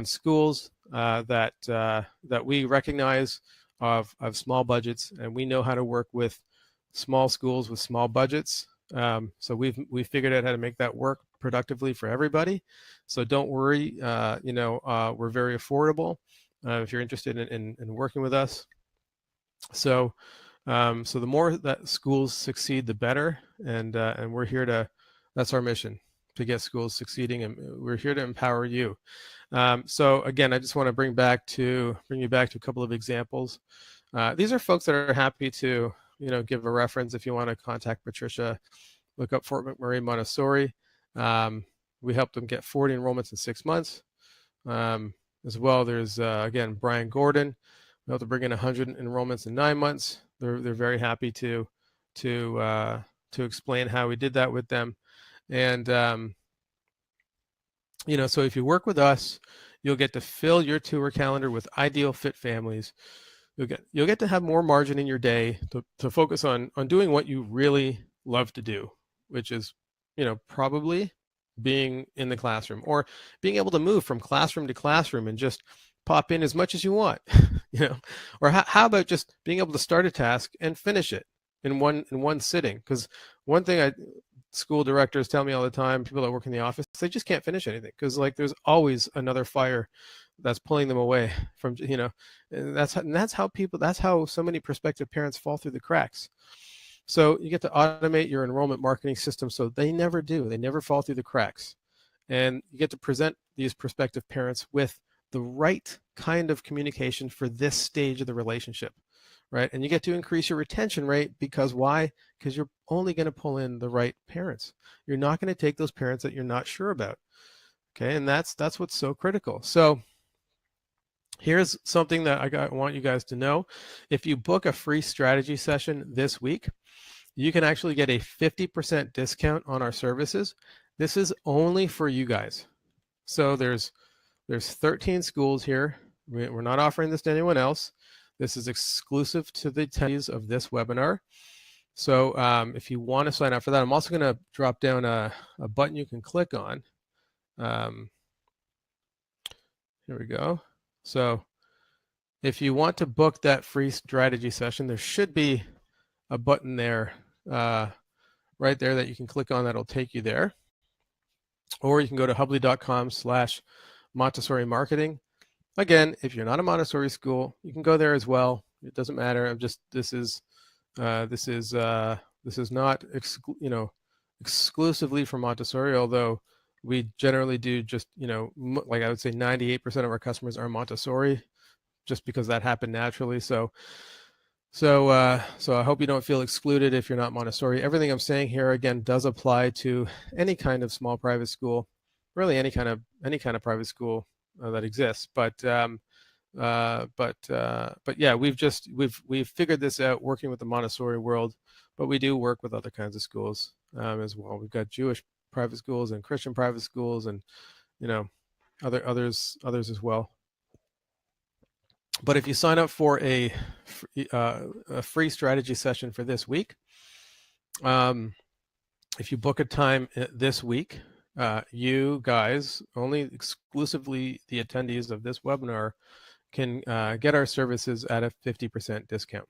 schools that we recognize of small budgets, and we know how to work with small schools with small budgets. So we've figured out how to make that work productively for everybody. So don't worry, we're very affordable if you're interested in working with us. So the more that schools succeed, the better, and we're here that's our mission, to get schools succeeding, and we're here to empower you. So again, I just want to bring you back to a couple of examples. These are folks that are happy to give a reference. If you want to contact Patricia, look up Fort McMurray Montessori. We helped them get 40 enrollments in 6 months. As well, there's again Brian Gordon. We helped to bring in 100 enrollments in 9 months. They're very happy to explain how we did that with them. And so if you work with us, you'll get to fill your tour calendar with ideal fit families. You'll get to have more margin in your day to focus on doing what you really love to do, which is probably being in the classroom, or being able to move from classroom to classroom and just pop in as much as you want. Or how about just being able to start a task and finish it in one sitting? Because one thing school directors tell me all the time, people that work in the office, they just can't finish anything because there's always another fire that's pulling them away from, and that's how so many prospective parents fall through the cracks. So you get to automate your enrollment marketing system so they never fall through the cracks. And you get to present these prospective parents with the right kind of communication for this stage of the relationship, right? And you get to increase your retention rate because why? Because you're only going to pull in the right parents. You're not going to take those parents that you're not sure about. Okay, and that's what's so critical. So here's something that I want you guys to know. If you book a free strategy session this week, you can actually get a 50% discount on our services. This is only for you guys. So there's There's 13 schools here. We're not offering this to anyone else. This is exclusive to the attendees of this webinar. So if you want to sign up for that, I'm also going to drop down a button you can click on. Here we go. So if you want to book that free strategy session, there should be a button there, right there, that you can click on that'll take you there. Or you can go to hubbly.com/Montessori marketing. Again, if you're not a Montessori school, you can go there as well. It doesn't matter. This is not exclusively for Montessori, although we generally do just, like I would say 98% of our customers are Montessori, just because that happened naturally. So I hope you don't feel excluded if you're not Montessori. Everything I'm saying here, again, does apply to any kind of small private school, really any kind of private school that exists. But yeah, we've figured this out working with the Montessori world, but we do work with other kinds of schools as well. We've got Jewish private schools and Christian private schools, and others as well. But if you sign up for a free strategy session for this week, if you book a time this week, you guys, only exclusively the attendees of this webinar, can get our services at a 50% discount.